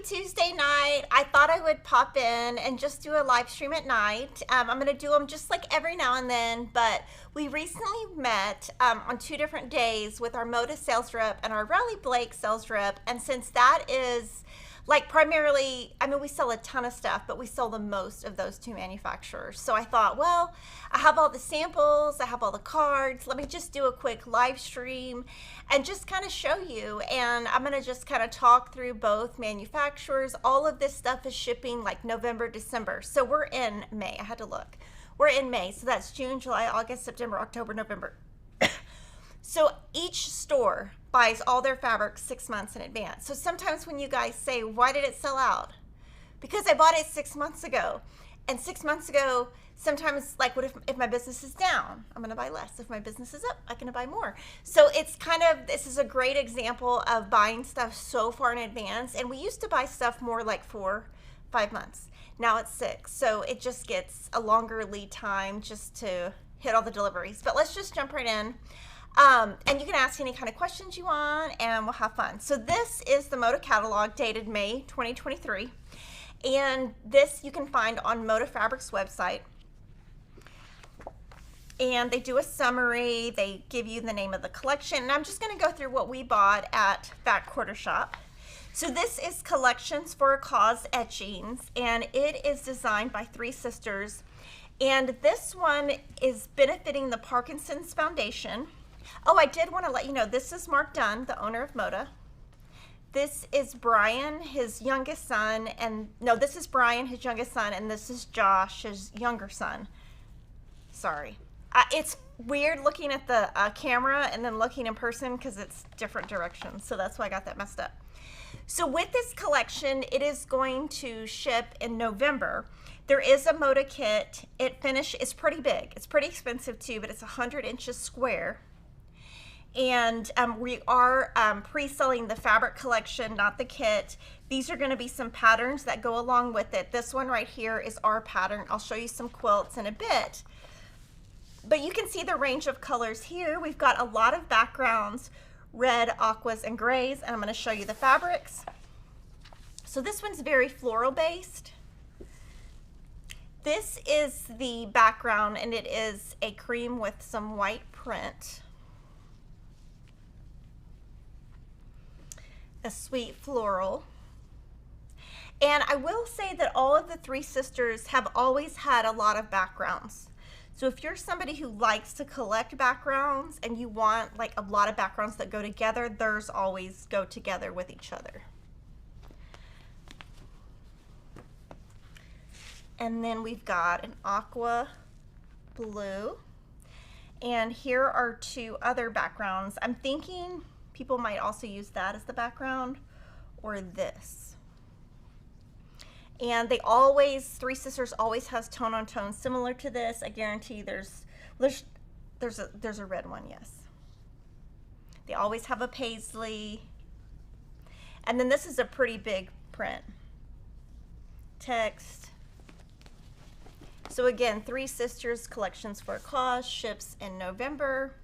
Tuesday night. I thought I would pop in and just do a live stream at night. I'm going to do them just like every now and then, but we recently met on 2 different days with our Moda sales rep and our Raleigh Blake sales rep. And since that is like primarily, I mean, we sell a ton of stuff, but we sell the most of those 2 manufacturers. So I thought, well, I have all the samples, I have all the cards. Let me just do a quick live stream and just kind of show you. And I'm going to just kind of talk through both manufacturers. All of this stuff is shipping like November, December. So we're in May. I had to look. We're in May. So that's June, July, August, September, October, November. So each store buys all their fabrics 6 months in advance. So sometimes when you guys say, why did it sell out? Because I bought it 6 months ago. And 6 months ago, sometimes like what if my business is down? I'm going to buy less. If my business is up, I'm going to buy more. So it's kind of, this is a great example of buying stuff so far in advance. And we used to buy stuff more like 4, 5 months. Now it's 6. So it just gets a longer lead time just to hit all the deliveries. But let's just jump right in. And you can ask any kind of questions you want and we'll have fun. So this is the Moda catalog dated May 2023. And this you can find on Moda Fabrics website. And they do a summary. They give you the name of the collection. And I'm just going to go through what we bought at Fat Quarter Shop. So this is Collections for a Cause etchings. And it is designed by 3 sisters. And this one is benefiting the Parkinson's Foundation. Oh, I did want to let you know, this is Mark Dunn, the owner of Moda. This is Brian, his youngest son, and no, this is Brian, his youngest son, and this is Josh, his younger son. Sorry. It's weird looking at the camera and then looking in person because it's different directions, so that's why I got that messed up. So with this collection, it is going to ship in November. There is a Moda kit. It's pretty big. It's pretty expensive too, but it's 100 inches square. And we are pre-selling the fabric collection, not the kit. These are going to be some patterns that go along with it. This one right here is our pattern. I'll show you some quilts in a bit. But you can see the range of colors here. We've got a lot of backgrounds, red, aquas, and grays. And I'm going to show you the fabrics. So this one's very floral based. This is the background, and it is a cream with some white print. A sweet floral. And I will say that all of the 3 sisters have always had a lot of backgrounds. So if you're somebody who likes to collect backgrounds and you want like a lot of backgrounds that go together, theirs always go together with each other. And then we've got an aqua blue. And here are 2 other backgrounds. I'm thinking people might also use that as the background or this. And they always, 3 sisters always has tone on tone similar to this. I guarantee there's a red one, yes. They always have a paisley. And then this is a pretty big print. Text. So again, 3 sisters, Collections for a Cause, ships in November.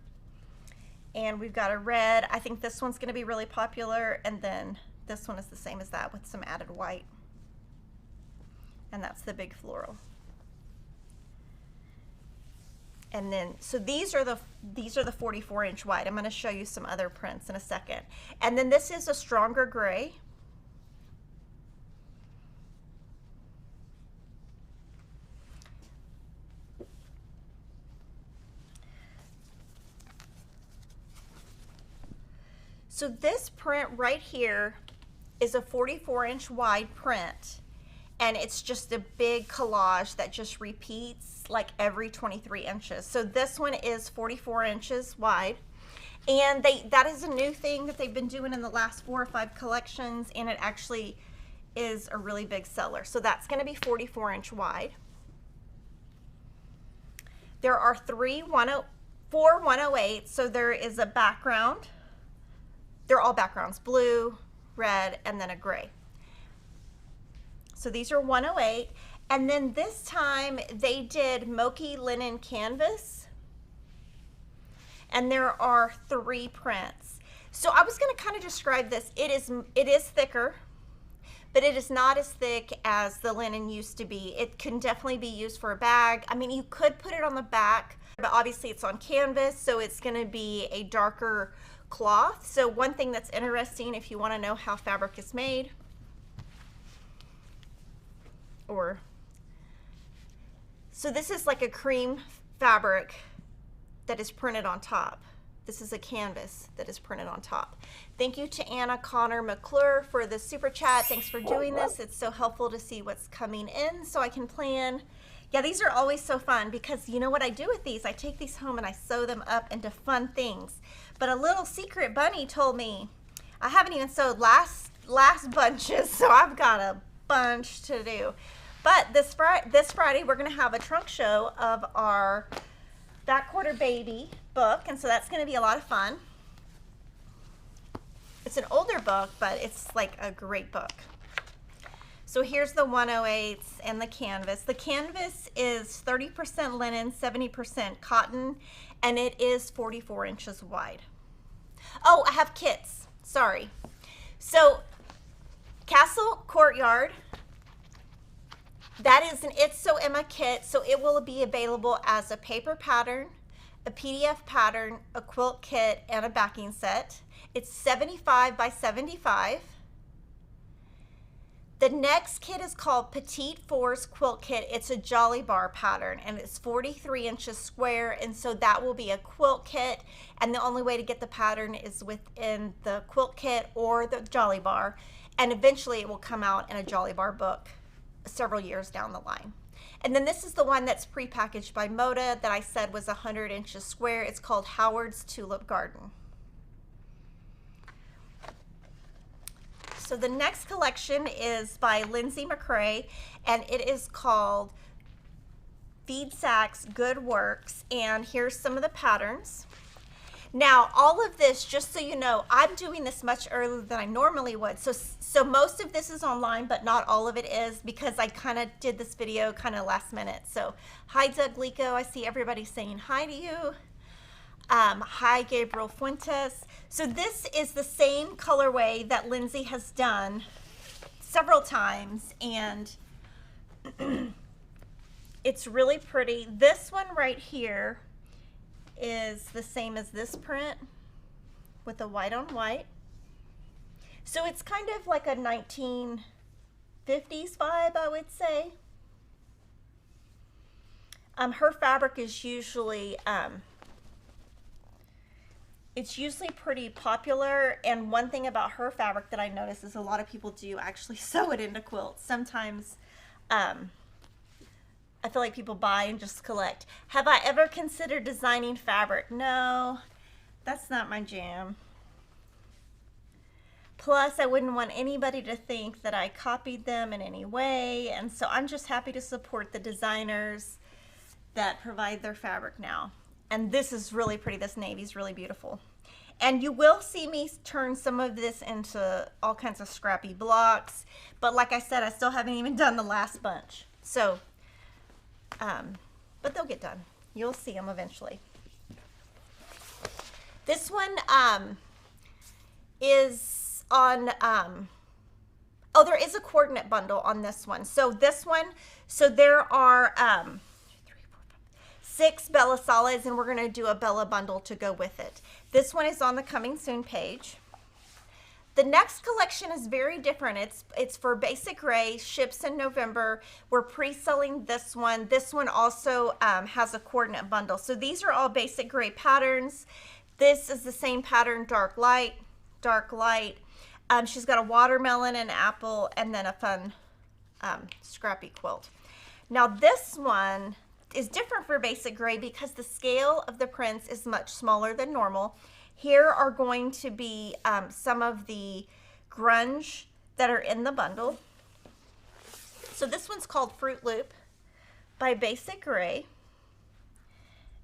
And we've got a red. I think this one's going to be really popular. And then this one is the same as that with some added white. And that's the big floral. And then, so these are the 44-inch wide. I'm going to show you some other prints in a second. And then this is a stronger gray. So this print right here is a 44-inch wide print, and it's just a big collage that just repeats like every 23 inches. So this one is 44 inches wide, and that is a new thing that they've been doing in the last 4 or 5 collections, and it actually is a really big seller. So that's going to be 44-inch wide. There are 4 108, so there is a background. They're all backgrounds, blue, red, and then a gray. So these are 108. And then this time they did Mochi linen canvas. And there are 3 prints. So I was going to kind of describe this. It is thicker, but it is not as thick as the linen used to be. It can definitely be used for a bag. I mean, you could put it on the back, but obviously it's on canvas, so it's going to be a darker cloth. So one thing that's interesting, if you want to know how fabric is made, so this is like a cream fabric that is printed on top. This is a canvas that is printed on top. Thank you to Anna Connor McClure for the super chat. Thanks for doing this. It's so helpful to see what's coming in so I can plan. Yeah, these are always so fun because you know what I do with these? I take these home and I sew them up into fun things. But a little secret bunny told me I haven't even sewed last bunches, so I've got a bunch to do. But this Friday we're going to have a trunk show of our Back Quarter Baby book, and so that's going to be a lot of fun. It's an older book, but it's like a great book. So here's the 108s and the canvas. The canvas is 30% linen, 70% cotton, and it is 44 inches wide. Oh, I have kits. Sorry. So Castle Courtyard, that is an It's So Emma kit, so it will be available as a paper pattern, a PDF pattern, a quilt kit, and a backing set. It's 75 by 75. The next kit is called Petite Fours Quilt Kit. It's a Jolly Bar pattern, and it's 43 inches square, and so that will be a quilt kit, and the only way to get the pattern is within the quilt kit or the Jolly Bar, and eventually it will come out in a Jolly Bar book several years down the line. And then this is the one that's prepackaged by Moda that I said was 100 inches square. It's called Howard's Tulip Garden. So the next collection is by Lindsay McCrae, and it is called Feed Sacks Good Works, and here's some of the patterns. Now, all of this, just so you know, I'm doing this much earlier than I normally would. So most of this is online, but not all of it is because I kind of did this video kind of last minute. So hi, Doug Lico. I see everybody saying hi to you. Hi, Gabriel Fuentes. So this is the same colorway that Lindsay has done several times, and it's really pretty. This one right here is the same as this print with the white on white. So it's kind of like a 1950s vibe, I would say. Her fabric is usually it's usually pretty popular, and one thing about her fabric that I notice is a lot of people do actually sew it into quilts. Sometimes I feel like people buy and just collect. Have I ever considered designing fabric? No, that's not my jam. Plus, I wouldn't want anybody to think that I copied them in any way, and so I'm just happy to support the designers that provide their fabric now. And this is really pretty. This navy is really beautiful. And you will see me turn some of this into all kinds of scrappy blocks. But like I said, I still haven't even done the last bunch. So, but they'll get done. You'll see them eventually. This one is on, oh, there is a coordinate bundle on this one. So this one, so there are 6 Bella Solids, and we're going to do a Bella bundle to go with it. This one is on the coming soon page. The next collection is very different. It's for Basic Gray, ships in November. We're pre-selling this one. This one also has a coordinate bundle. So these are all Basic Gray patterns. This is the same pattern, dark light, dark light. She's got a watermelon, an apple, and then a fun scrappy quilt. Now this one is different for Basic Gray because the scale of the prints is much smaller than normal. Here are going to be some of the grunge that are in the bundle. So this one's called Fruit Loop by Basic Gray.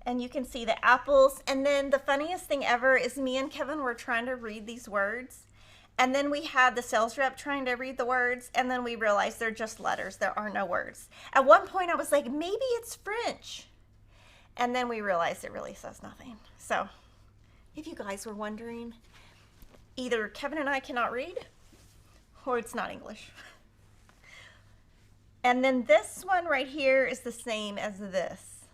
And you can see the apples. And then the funniest thing ever is me and Kevin were trying to read these words. And then we had the sales rep trying to read the words, and then we realized they're just letters. There are no words. At one point I was like, maybe it's French. And then we realized it really says nothing. So if you guys were wondering, either Kevin and I cannot read, or it's not English. And then this one right here is the same as this.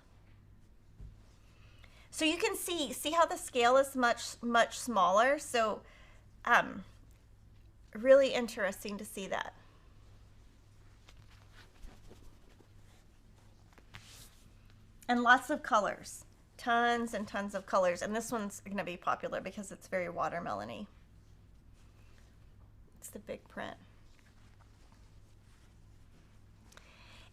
So you can see how the scale is much smaller. So really interesting to see that. And lots of colors, tons and tons of colors. And this one's going to be popular because it's very watermelon-y. It's the big print.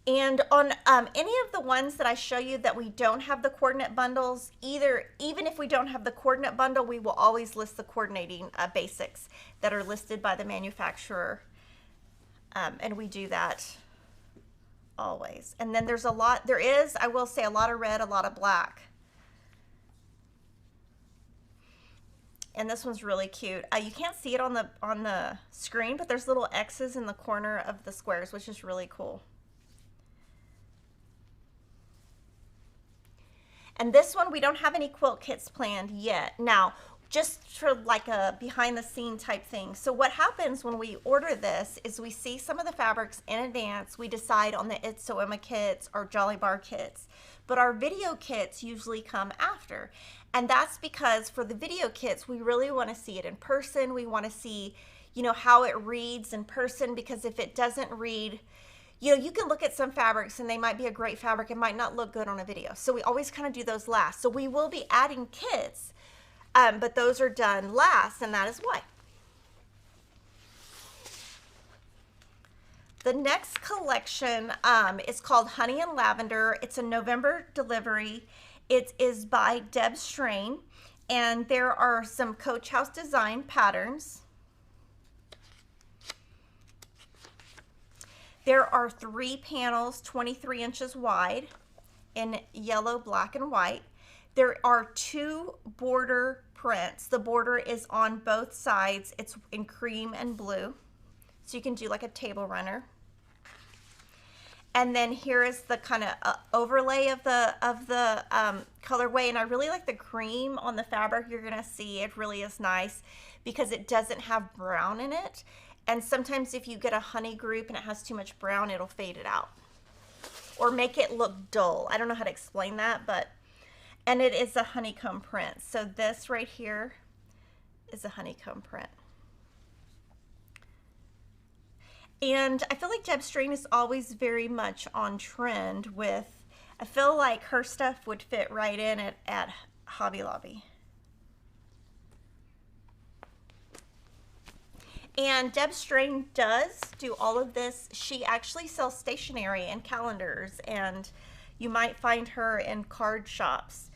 And on any of the ones that I show you that we don't have the coordinate bundles, even if we don't have the coordinate bundle, we will always list the coordinating basics that are listed by the manufacturer. And we do that always. And then there's I will say, a lot of red, a lot of black. And this one's really cute. You can't see it on the screen, but there's little X's in the corner of the squares, which is really cool. And this one, we don't have any quilt kits planned yet. Now, just for like a behind the scene type thing. So what happens when we order this is we see some of the fabrics in advance. We decide on the It's So Emma kits or Jolly Bar kits, but our video kits usually come after. And that's because for the video kits, we really want to see it in person. We want to see, you know, how it reads in person, because if it doesn't read, you know, you can look at some fabrics and they might be a great fabric. It might not look good on a video. So we always kind of do those last. So we will be adding kits, but those are done last, and that is why. The next collection is called Honey and Lavender. It's a November delivery. It is by Deb Strain, and there are some Coach House design patterns. There are 3 panels, 23 inches wide, in yellow, black, and white. There are 2 border prints. The border is on both sides. It's in cream and blue, so you can do like a table runner. And then here is the kind of overlay of the colorway, and I really like the cream on the fabric. You're gonna see it really is nice because it doesn't have brown in it. And sometimes if you get a honey group and it has too much brown, it'll fade it out or make it look dull. I don't know how to explain that, and it is a honeycomb print. So this right here is a honeycomb print. And I feel like Deb Strain is always very much on trend with, I feel like her stuff would fit right in at Hobby Lobby. And Deb Strain does do all of this. She actually sells stationery and calendars, and you might find her in card shops.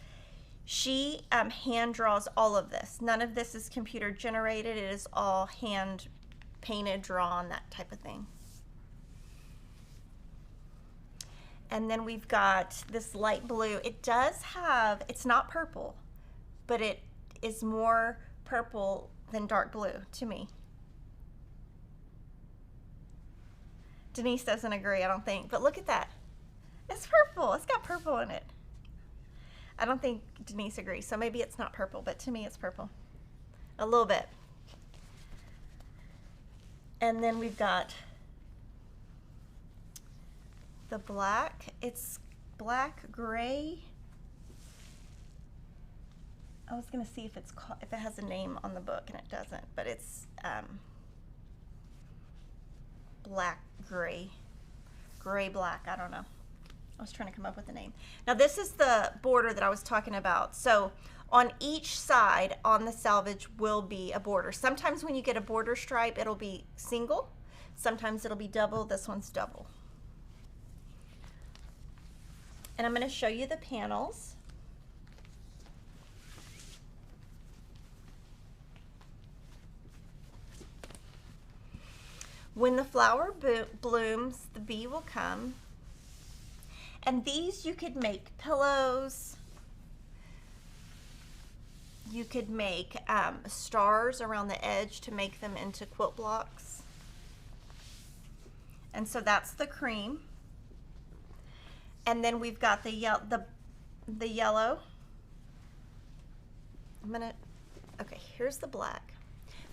She hand draws all of this. None of this is computer generated. It is all hand painted, drawn, that type of thing. And then we've got this light blue. It does have, it's not purple, but it is more purple than dark blue to me. Denise doesn't agree, I don't think, but look at that. It's purple. It's got purple in it. I don't think Denise agrees, so maybe it's not purple, but to me it's purple. A little bit. And then we've got the black. It's black gray. I was gonna see if if it has a name on the book, and it doesn't, but it's black gray black. I don't know. I was trying to come up with a name. Now this is the border that I was talking about. So on each side on the selvage will be a border. Sometimes when you get a border stripe, it'll be single. Sometimes it'll be double. This one's double. And I'm going to show you the panels. When the flower blooms, the bee will come. And these you could make pillows. You could make stars around the edge to make them into quilt blocks. And so that's the cream. And then we've got the yellow. Okay, here's the black.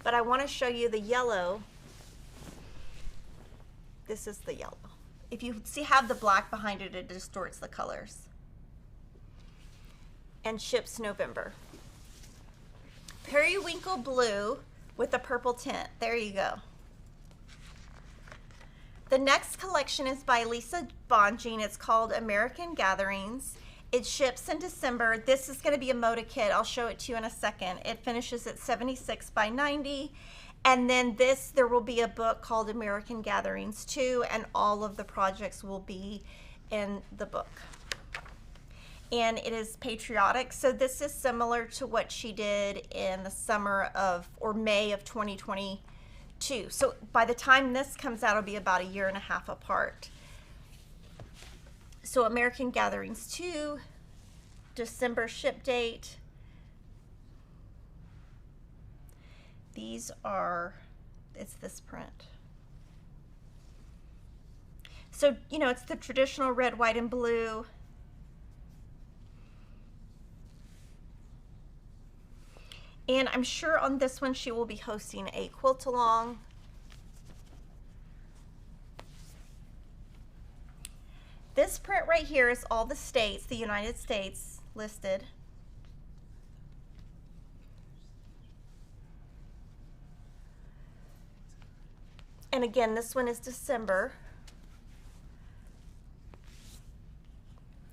But I want to show you the yellow. This is the yellow. if you have the black behind it, it distorts the colors. And ships November. Periwinkle blue with a purple tint. There you go. The next collection is by Lisa Bonjean. It's called American Gatherings. It ships in December. This is going to be a Moda kit. I'll show it to you in a second. It finishes at 76 by 90. And then there will be a book called American Gatherings too, and all of the projects will be in the book. And it is patriotic. So this is similar to what she did in the summer of, or May of 2022. So by the time this comes out, it'll be about a year and a half apart. So American Gatherings 2, December ship date. These are, it's this print. So, you know, it's the traditional red, white, and blue. And I'm sure on this one she will be hosting a quilt along. This print right here is all the states, the United States listed. And again, this one is December.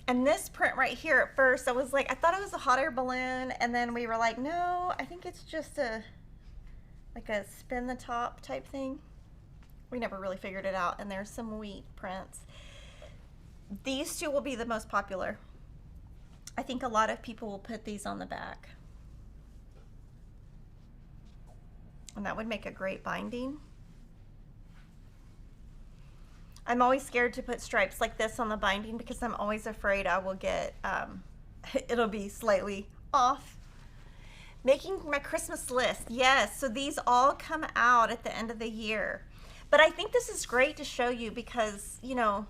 And this print right here, at first, I was like, I thought it was a hot air balloon, and then we were like, no, I think it's just like a spin the top type thing. We never really figured it out, and there's some wheat prints. These two will be the most popular. I think a lot of people will put these on the back. And that would make a great binding. I'm always scared to put stripes like this on the binding because I'm always afraid I will get, it'll be slightly off. Making my Christmas list. Yes, so these all come out at the end of the year. But I think this is great to show you because, you know,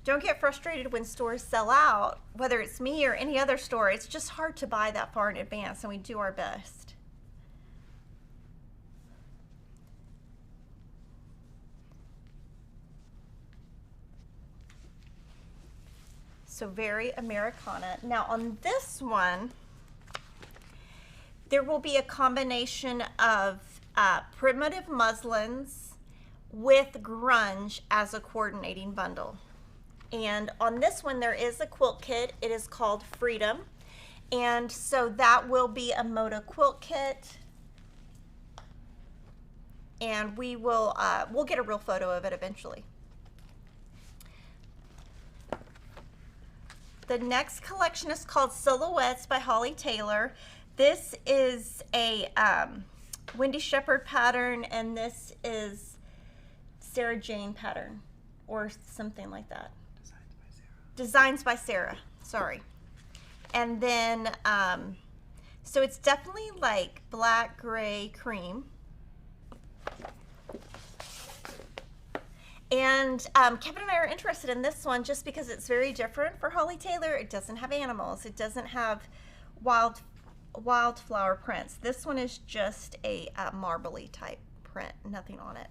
don't get frustrated when stores sell out, whether it's me or any other store. It's just hard to buy that far in advance, and we do our best. So very Americana. Now on this one, there will be a combination of primitive muslins with grunge as a coordinating bundle. And on this one, there is a quilt kit. It is called Freedom. And so that will be a Moda quilt kit. And we will, we'll get a real photo of it eventually. The next collection is called Silhouettes by Holly Taylor. This is a Wendy Shepherd pattern, and this is Sarah Jane pattern, or something like that. Designs by Sarah, sorry. And then, so it's definitely like black, gray, cream. And Kevin and I are interested in this one just because it's very different for Holly Taylor. It doesn't have animals. It doesn't have wildflower prints. This one is just a marbly type print, nothing on it.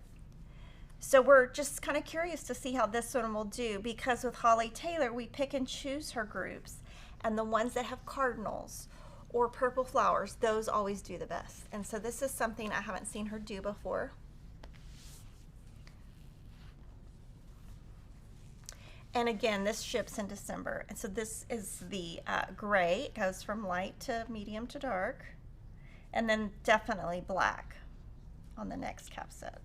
So we're just kind of curious to see how this one will do, because with Holly Taylor, we pick and choose her groups, and the ones that have cardinals or purple flowers, those always do the best. And so this is something I haven't seen her do before. And again, this ships in December. And so this is the gray. It goes from light to medium to dark. And then definitely black on the next cap set.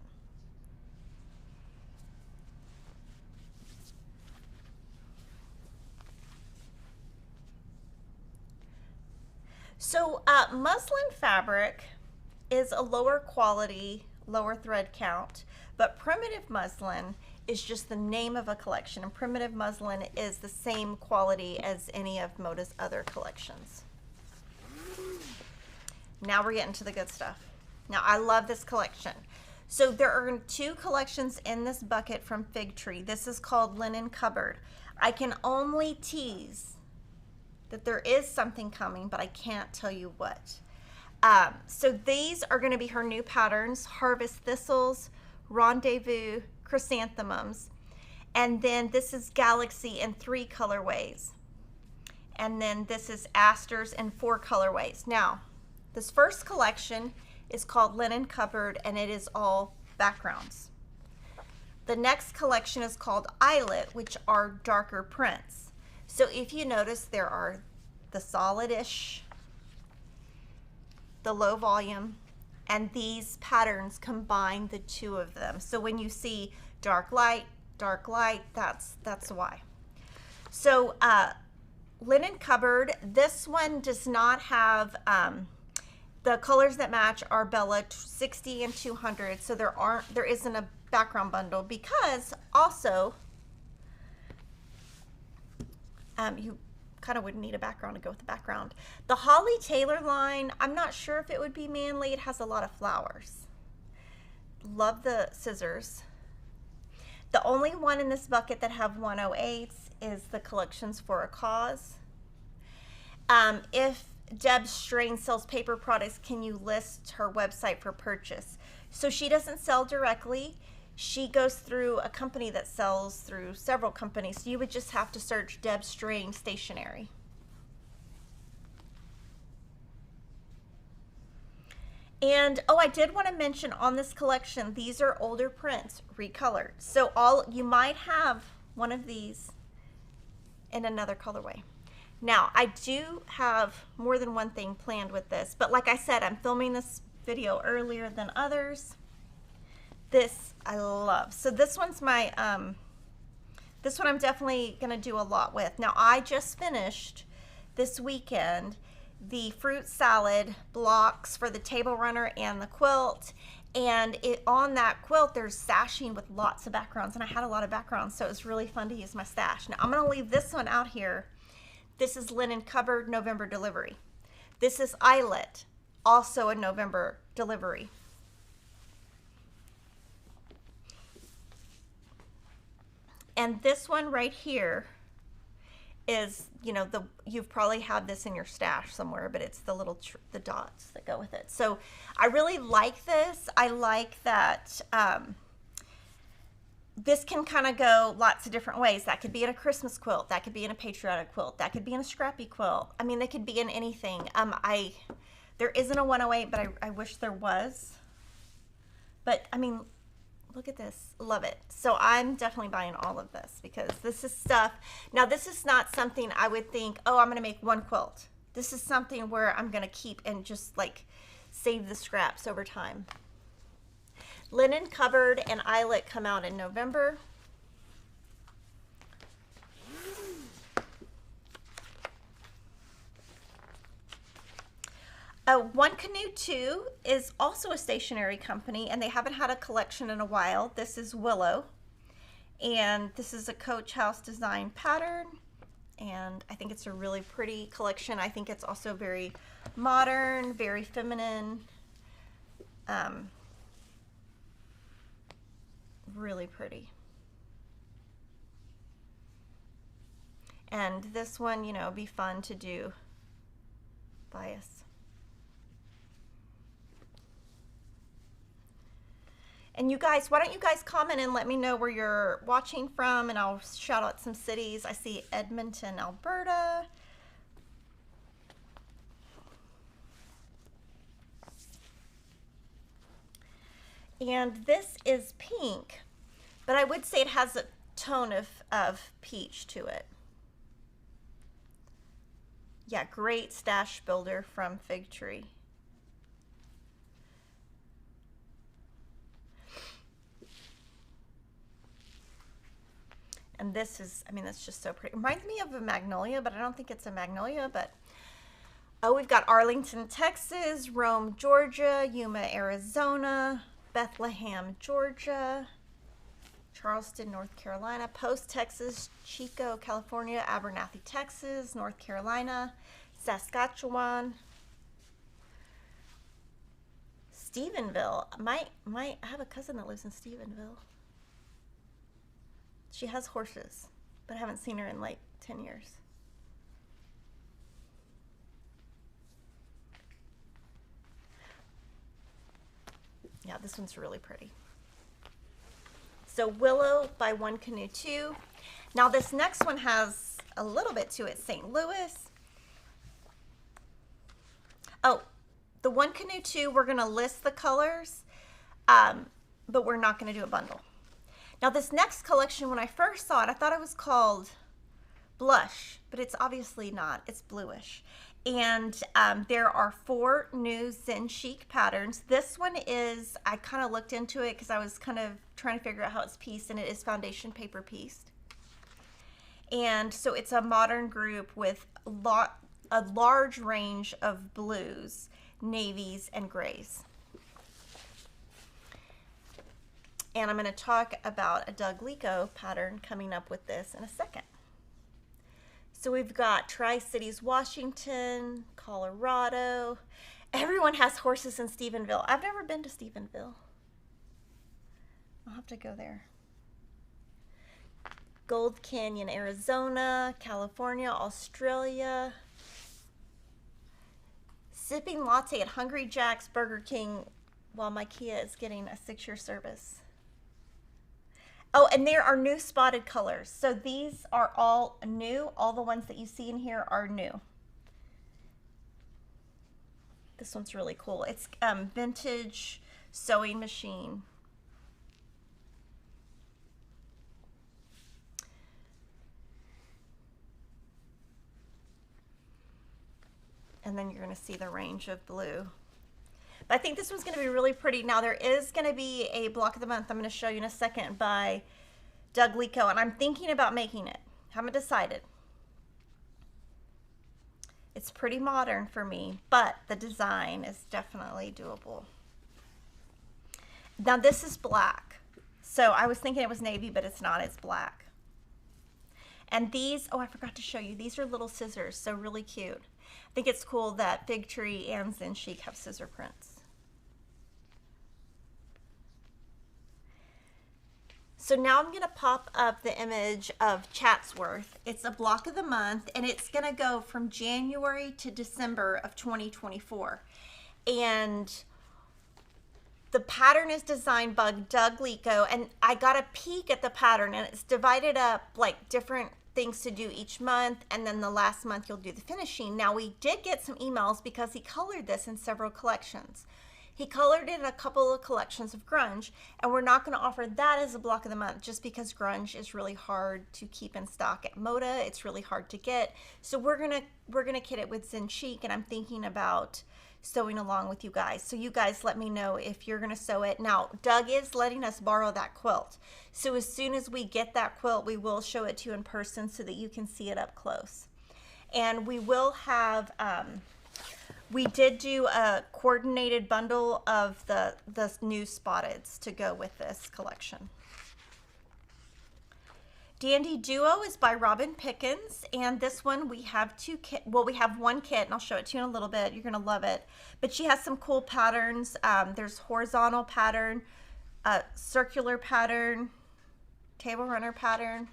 So muslin fabric is a lower quality, lower thread count, but primitive muslin is just the name of a collection, and primitive muslin is the same quality as any of Moda's other collections. Now we're getting to the good stuff. Now I love this collection. So there are 2 collections in this bucket from Fig Tree. This is called Linen Cupboard. I can only tease that there is something coming, but I can't tell you what. So these are going to be her new patterns: Harvest Thistles, Rendezvous, Chrysanthemums. And then this is Galaxy in 3 colorways. And then this is Asters in 4 colorways. Now, this first collection is called Linen Cupboard, and it is all backgrounds. The next collection is called Eyelet, which are darker prints. So if you notice, there are the solidish, the low volume, and these patterns combine the two of them. So when you see dark light, that's why. So Linen Cupboard, this one does not have, the colors that match are Bella 60 and 200, so there isn't a background bundle, because also you kind of wouldn't need a background to go with the background. The Holly Taylor line, I'm not sure if it would be manly. It has a lot of flowers. Love the scissors. The only one in this bucket that have 108s is the Collections for a Cause. If Deb Strain sells paper products, can you list her website for purchase? So she doesn't sell directly. She goes through a company that sells through several companies. So you would just have to search Deb Strain Stationery. And oh, I did want to mention on this collection, these are older prints, recolored. So you might have one of these in another colorway. Now, I do have more than one thing planned with this, but like I said, I'm filming this video earlier than others. This I love. So this one's my, this one I'm definitely going to do a lot with. Now, I just finished this weekend the fruit salad blocks for the table runner and the quilt. And on that quilt, there's sashing with lots of backgrounds, and I had a lot of backgrounds, so it was really fun to use my stash. Now, I'm going to leave this one out here. This is Linen Cupboard, November delivery. This is Eyelet, also a November delivery. And this one right here is, you know, you've probably had this in your stash somewhere, but it's the little the dots that go with it. So I really like this. I like that this can kind of go lots of different ways. That could be in a Christmas quilt. That could be in a patriotic quilt. That could be in a scrappy quilt. I mean, they could be in anything. There isn't a 108, but I wish there was. But I mean, look at this. Love it. So I'm definitely buying all of this because this is stuff. Now, this is not something I would think, oh, I'm going to make one quilt. This is something where I'm going to keep and just like save the scraps over time. Linen Cupboard and Eyelet come out in November. One Canoe Two is also a stationery company, and they haven't had a collection in a while. This is Willow, and this is a Coach House design pattern, and I think it's a really pretty collection. I think it's also very modern, very feminine, really pretty. And this one, you know, be fun to do bias. And you guys, why don't you guys comment and let me know where you're watching from, and I'll shout out some cities. I see Edmonton, Alberta. And this is pink, but I would say it has a tone of peach to it. Yeah, great stash builder from Fig Tree. And this is, I mean, that's just so pretty. It reminds me of a magnolia, but I don't think it's a magnolia. But oh, we've got Arlington, Texas, Rome, Georgia, Yuma, Arizona, Bethlehem, Georgia, Charleston, North Carolina, Post, Texas, Chico, California, Abernathy, Texas, North Carolina, Saskatchewan, Stephenville. I have a cousin that lives in Stephenville. She has horses, but I haven't seen her in like 10 years. Yeah, this one's really pretty. So Willow by One Canoe Two. Now this next one has a little bit to it. St. Louis. Oh, the One Canoe Two, we're going to list the colors, but we're not going to do a bundle. Now this next collection, when I first saw it, I thought it was called Blush, but it's obviously not. It's bluish. And there are 4 new Zen Chic patterns. This one is, I kind of looked into it because I was kind of trying to figure out how it's pieced, and it is foundation paper pieced. And so it's a modern group with a large range of blues, navies, and grays. And I'm going to talk about a Doug Lico pattern coming up with this in a second. So we've got Tri-Cities, Washington, Colorado. Everyone has horses in Stephenville. I've never been to Stephenville. I'll have to go there. Gold Canyon, Arizona, California, Australia. Sipping latte at Hungry Jack's, Burger King, while my Kia is getting a 6-year service. Oh, and there are new spotted colors. So these are all new. All the ones that you see in here are new. This one's really cool. It's vintage sewing machine. And then you're going to see the range of blue. But I think this one's going to be really pretty. Now there is going to be a block of the month I'm going to show you in a second by Doug Lico, and I'm thinking about making it. Haven't decided. It's pretty modern for me, but the design is definitely doable. Now this is black. So I was thinking it was navy, but it's not. It's black. And these, oh, I forgot to show you. These are little scissors, so really cute. I think it's cool that Big Tree and Zen Chic have scissor prints. So now I'm going to pop up the image of Chatsworth. It's a block of the month, and it's going to go from January to December of 2024. And the pattern is designed by Doug Lico, and I got a peek at the pattern, and it's divided up like different things to do each month, and then the last month you'll do the finishing. Now we did get some emails because he colored this in several collections. He colored it in a couple of collections of grunge, and we're not going to offer that as a block of the month just because grunge is really hard to keep in stock at Moda. It's really hard to get. So we're gonna kit it with Zen Chic, and I'm thinking about sewing along with you guys. So you guys let me know if you're going to sew it. Now Doug is letting us borrow that quilt. So as soon as we get that quilt, we will show it to you in person so that you can see it up close. And we will have we did do a coordinated bundle of the new spotteds to go with this collection. Dandy Duo is by Robin Pickens, and this one we have we have one kit, and I'll show it to you in a little bit. You're gonna love it. But she has some cool patterns. There's horizontal pattern, circular pattern, table runner pattern,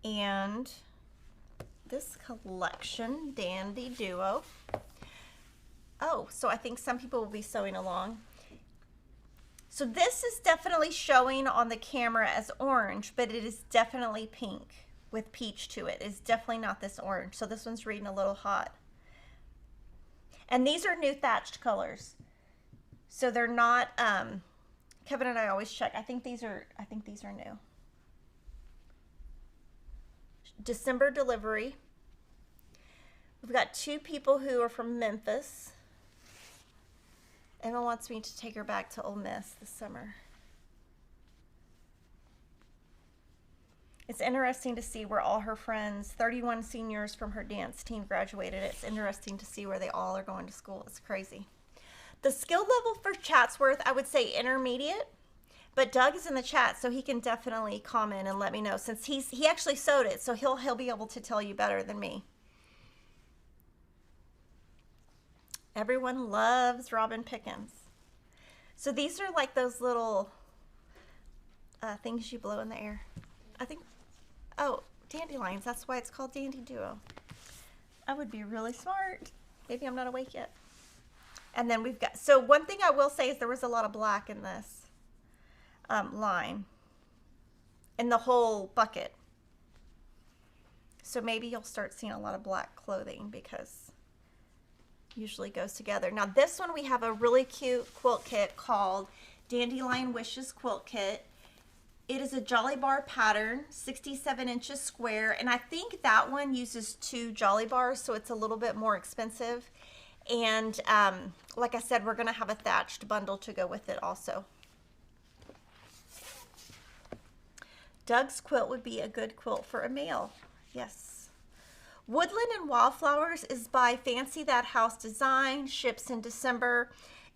and this collection, Dandy Duo. Oh, so I think some people will be sewing along. So this is definitely showing on the camera as orange, but it is definitely pink with peach to it. It's definitely not this orange. So this one's reading a little hot. And these are new thatched colors. So they're not, Kevin and I always check. I think these are new. December delivery. We've got 2 people who are from Memphis. Emma wants me to take her back to Ole Miss this summer. It's interesting to see where all her friends, 31 seniors from her dance team, graduated. It's interesting to see where they all are going to school. It's crazy. The skill level for Chatsworth, I would say intermediate, but Doug is in the chat, so he can definitely comment and let me know, since he actually sewed it, so he'll be able to tell you better than me. Everyone loves Robin Pickens. So these are like those little things you blow in the air. I think, oh, dandelions. That's why it's called Dandy Duo. I would be really smart. Maybe I'm not awake yet. And then we've got, so one thing I will say is there was a lot of black in this line, in the whole bucket. So maybe you'll start seeing a lot of black clothing because it usually goes together. Now this one, we have a really cute quilt kit called Dandelion Wishes Quilt Kit. It is a Jolly Bar pattern, 67 inches square, and I think that one uses 2 Jolly Bars, so it's a little bit more expensive. And like I said, we're gonna have a thatched bundle to go with it also. Doug's quilt would be a good quilt for a male. Yes. Woodland and Wallflowers is by Fancy That House Design, ships in December.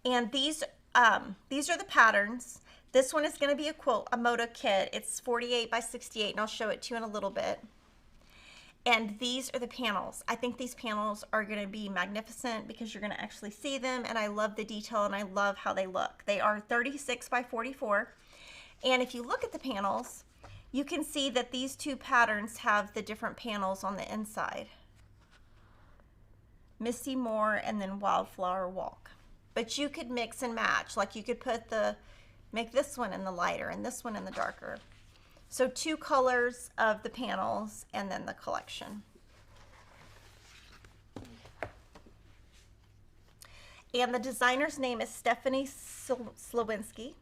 And these are the patterns. This one is going to be a quilt, a Moda kit. It's 48 by 68, and I'll show it to you in a little bit. And these are the panels. I think these panels are going to be magnificent because you're going to actually see them, and I love the detail and I love how they look. They are 36 by 44. And if you look at the panels, you can see that these 2 patterns have the different panels on the inside. Misty Moore and then Wildflower Walk. But you could mix and match. Like you could make this one in the lighter and this one in the darker. So 2 colors of the panels and then the collection. And the designer's name is Stephanie Slowinski.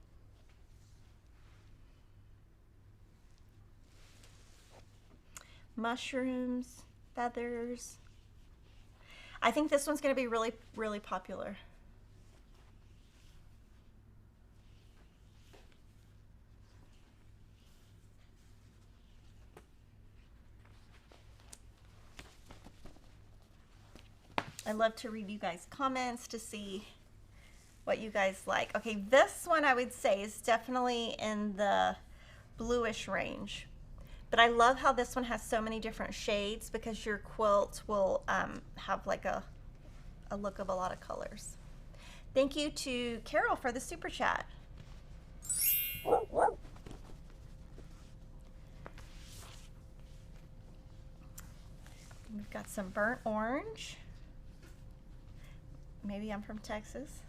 Mushrooms, feathers. I think this one's going to be really, really popular. I love to read you guys' comments to see what you guys like. Okay, this one I would say is definitely in the bluish range. But I love how this one has so many different shades because your quilt will have like a look of a lot of colors. Thank you to Carol for the super chat. We've got some burnt orange. Maybe I'm from Texas.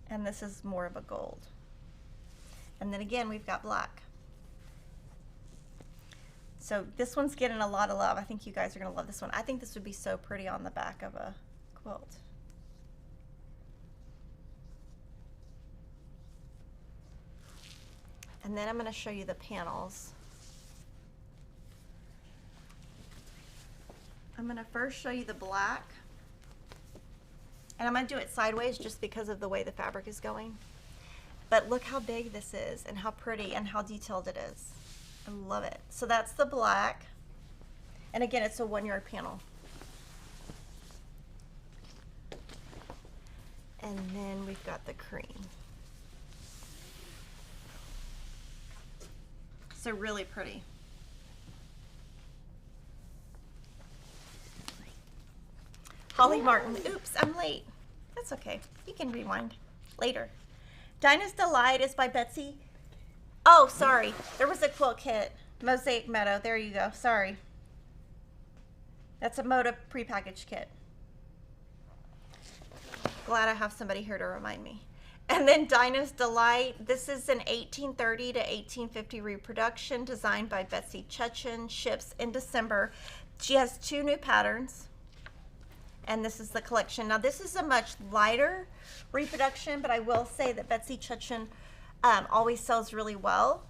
And this is more of a gold. And then again, we've got black. So this one's getting a lot of love. I think you guys are gonna love this one. I think this would be so pretty on the back of a quilt. And then I'm gonna show you the panels. I'm gonna first show you the black. And I'm gonna do it sideways just because of the way the fabric is going. But look how big this is and how pretty and how detailed it is. I love it. So that's the black. And again, it's a 1-yard panel. And then we've got the cream. So really pretty. Holly Martin. Oops, I'm late. That's okay. You can rewind later. Dinahs Delight is by Betsy. Oh, sorry. There was a quilt kit. Mosaic Meadow. There you go. Sorry. That's a Moda prepackaged kit. Glad I have somebody here to remind me. And then Dinahs Delight. This is an 1830 to 1850 reproduction designed by Betsy Chechen. Ships in December. She has 2 new patterns. And this is the collection. Now this is a much lighter reproduction, but I will say that Betsy Chechen always sells really well.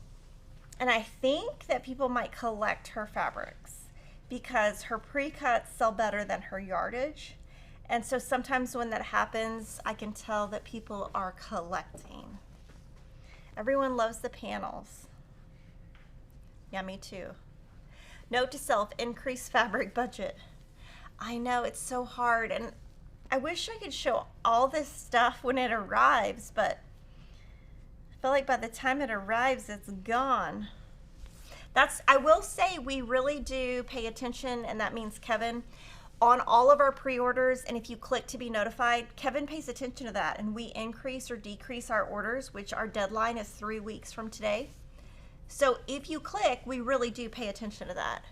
And I think that people might collect her fabrics because her pre-cuts sell better than her yardage. And so sometimes when that happens, I can tell that people are collecting. Everyone loves the panels. Yeah, me too. Note to self, increase fabric budget. I know, it's so hard, and I wish I could show all this stuff when it arrives, but I feel like by the time it arrives, it's gone. I will say we really do pay attention, and that means Kevin, on all of our pre-orders, and if you click to be notified, Kevin pays attention to that, and we increase or decrease our orders, which our deadline is 3 weeks from today. So if you click, we really do pay attention to that.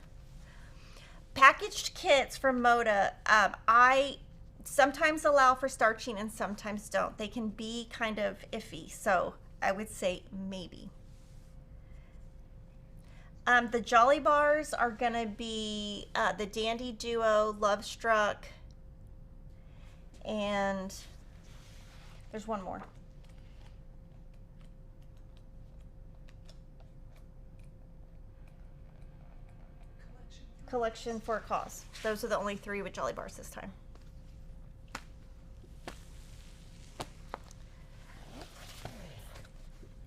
packaged kits from Moda, I sometimes allow for starching and sometimes don't. They can be kind of iffy, so I would say maybe. The Jolly Bars are gonna be the Dandy Duo, Lovestruck, and there's one more. Collection for a Cause. Those are the only 3 with Jolly Bars this time.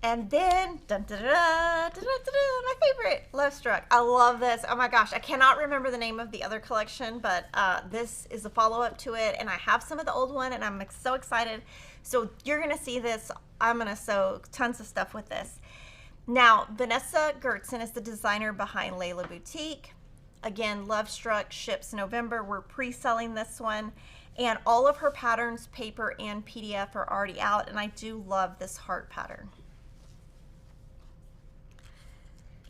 And then, dun, dun, dun, dun, dun, dun, dun, my favorite, Lovestruck. I love this. Oh my gosh, I cannot remember the name of the other collection, but this is a follow-up to it, and I have some of the old one, and I'm so excited. So you're gonna see this. I'm gonna sew tons of stuff with this. Now, Vanessa Gertzen is the designer behind Layla Boutique. Again, Lovestruck ships November. We're pre-selling this one, and all of her patterns, paper and PDF, are already out, and I do love this heart pattern.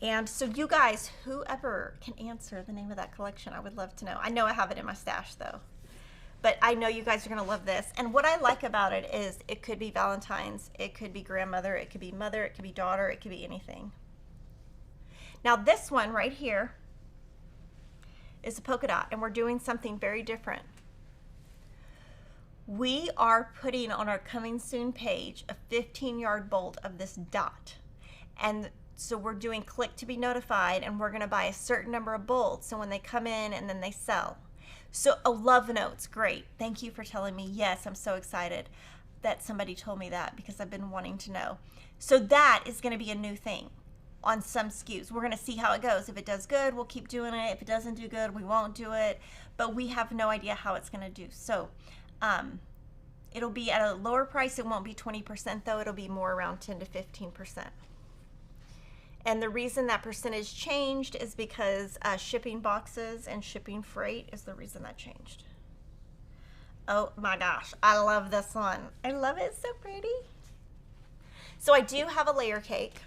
And so you guys, whoever can answer the name of that collection, I would love to know. I know I have it in my stash though, but I know you guys are gonna love this. And what I like about it is it could be Valentine's, it could be grandmother, it could be mother, it could be daughter, it could be anything. Now this one right here is a polka dot, and we're doing something very different. We are putting on our coming soon page a 15-yard bolt of this dot. And so we're doing click to be notified, and we're gonna buy a certain number of bolts, so when they come in and then they sell. So, oh, love notes, great. Thank you for telling me. Yes, I'm so excited that somebody told me that because I've been wanting to know. So that is gonna be a new thing on some SKUs. We're gonna see how it goes. If it does good, we'll keep doing it. If it doesn't do good, we won't do it, but we have no idea how it's gonna do. So it'll be at a lower price. It won't be 20% though. It'll be more around 10 to 15%. And the reason that percentage changed is because shipping boxes and shipping freight is the reason that changed. Oh my gosh, I love this one. I love it, it's so pretty. So I do have a layer cake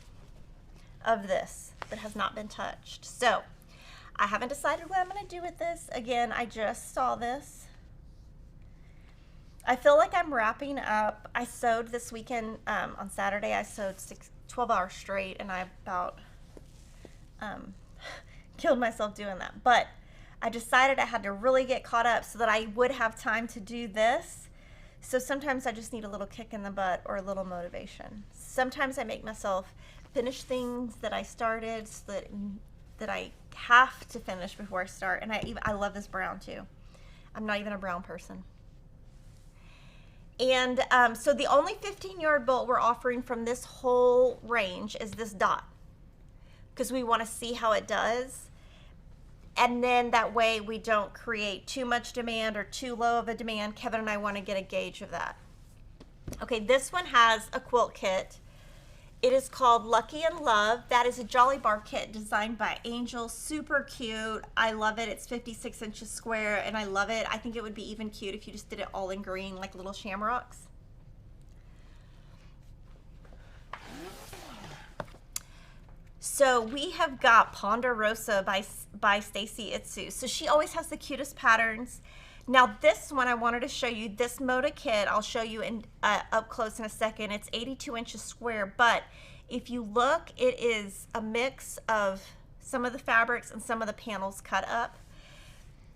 of this that has not been touched. So I haven't decided what I'm gonna do with this. Again, I just saw this. I feel like I'm wrapping up. I sewed this weekend, on Saturday, I sewed 12 hours straight, and I about killed myself doing that. But I decided I had to really get caught up so that I would have time to do this. So sometimes I just need a little kick in the butt or a little motivation. Sometimes I make myself finish things that I started so that I have to finish before I start. And I love this brown too. I'm not even a brown person. And so the only 15-yard bolt we're offering from this whole range is this dot, because we want to see how it does. And then that way we don't create too much demand or too low of a demand. Kevin and I want to get a gauge of that. Okay, this one has a quilt kit. It is called Lucky and Love. That is a Jolly Bar kit designed by Angel. Super cute. I love it. It's 56 inches square, and I love it. I think it would be even cute if you just did it all in green, like little shamrocks. So we have got Ponderosa by Stacy Itsu. So she always has the cutest patterns. Now this one I wanted to show you, this Moda kit, I'll show you in up close in a second. It's 82 inches square, but if you look, it is a mix of some of the fabrics and some of the panels cut up.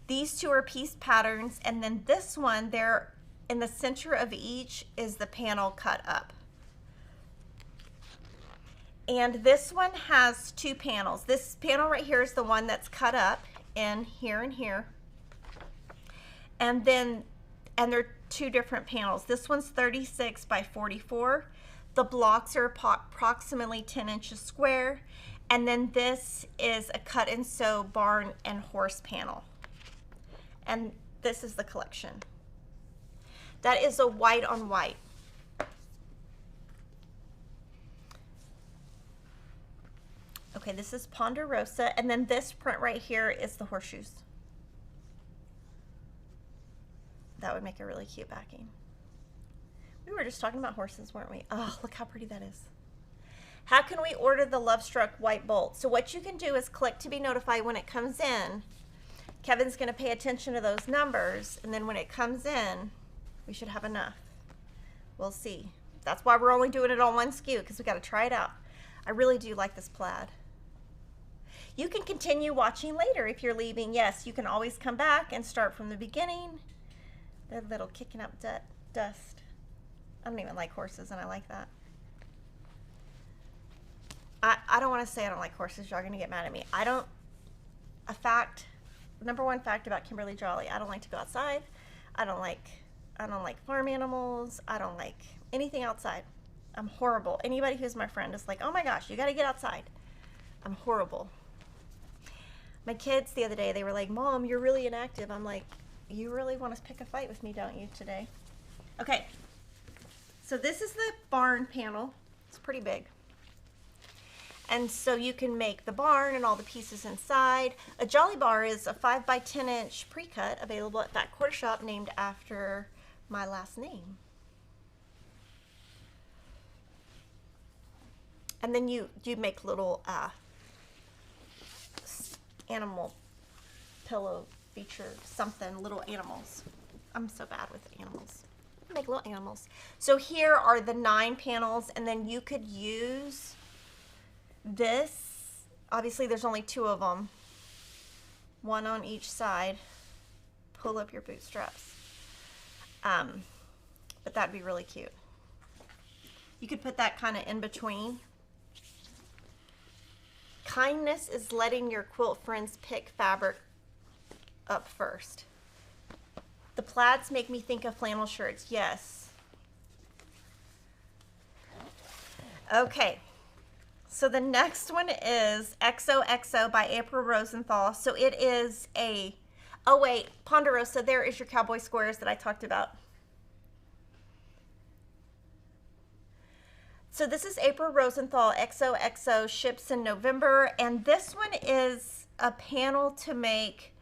These two are piece patterns, and then this one, there in the center of each is the panel cut up. And this one has two panels. This panel right here is the one that's cut up in here and here. And they're two different panels. This one's 36 by 44. The blocks are approximately 10 inches square. And then this is a cut and sew barn and horse panel. And this is the collection. That is a white on white. Okay, this is Ponderosa, and then this print right here is the horseshoes. That would make a really cute backing. We were just talking about horses, weren't we? Oh, look how pretty that is. How can we order the Lovestruck white bolt? So what you can do is click to be notified when it comes in, Kevin's going to pay attention to those numbers, and then when it comes in, we should have enough. We'll see. That's why we're only doing it on one SKU, because we got to try it out. I really do like this plaid. You can continue watching later if you're leaving. Yes, you can always come back and start from the beginning. They're little kicking up dust. I don't even like horses, and I like that. I don't want to say I don't like horses. Y'all are going to get mad at me. Number one fact about Kimberly Jolly, I don't like to go outside. I don't like farm animals. I don't like anything outside. I'm horrible. Anybody who's my friend is like, oh my gosh, you got to get outside. I'm horrible. My kids the other day, they were like, Mom, you're really inactive. I'm like, you really want to pick a fight with me, don't you, today? Okay, so this is the barn panel. It's pretty big. And so you can make the barn and all the pieces inside. A Jolly Bar is a 5 by 10 inch pre-cut available at Fat Quarter Shop, named after my last name. And then you make little animal pillow feature something, little animals. I'm so bad with animals. I make little animals. So here are the 9 panels, and then you could use this. Obviously there's only 2 of them, 1 on each side. Pull up your bootstraps. But that'd be really cute. You could put that kind of in between. Kindness is letting your quilt friends pick fabric up first. The plaids make me think of flannel shirts. Yes. Okay. So the next one is XOXO by April Rosenthal. So it is a, oh wait, Ponderosa, there is your cowboy squares that I talked about. So this is April Rosenthal, XOXO, ships in November, and this one is a panel to make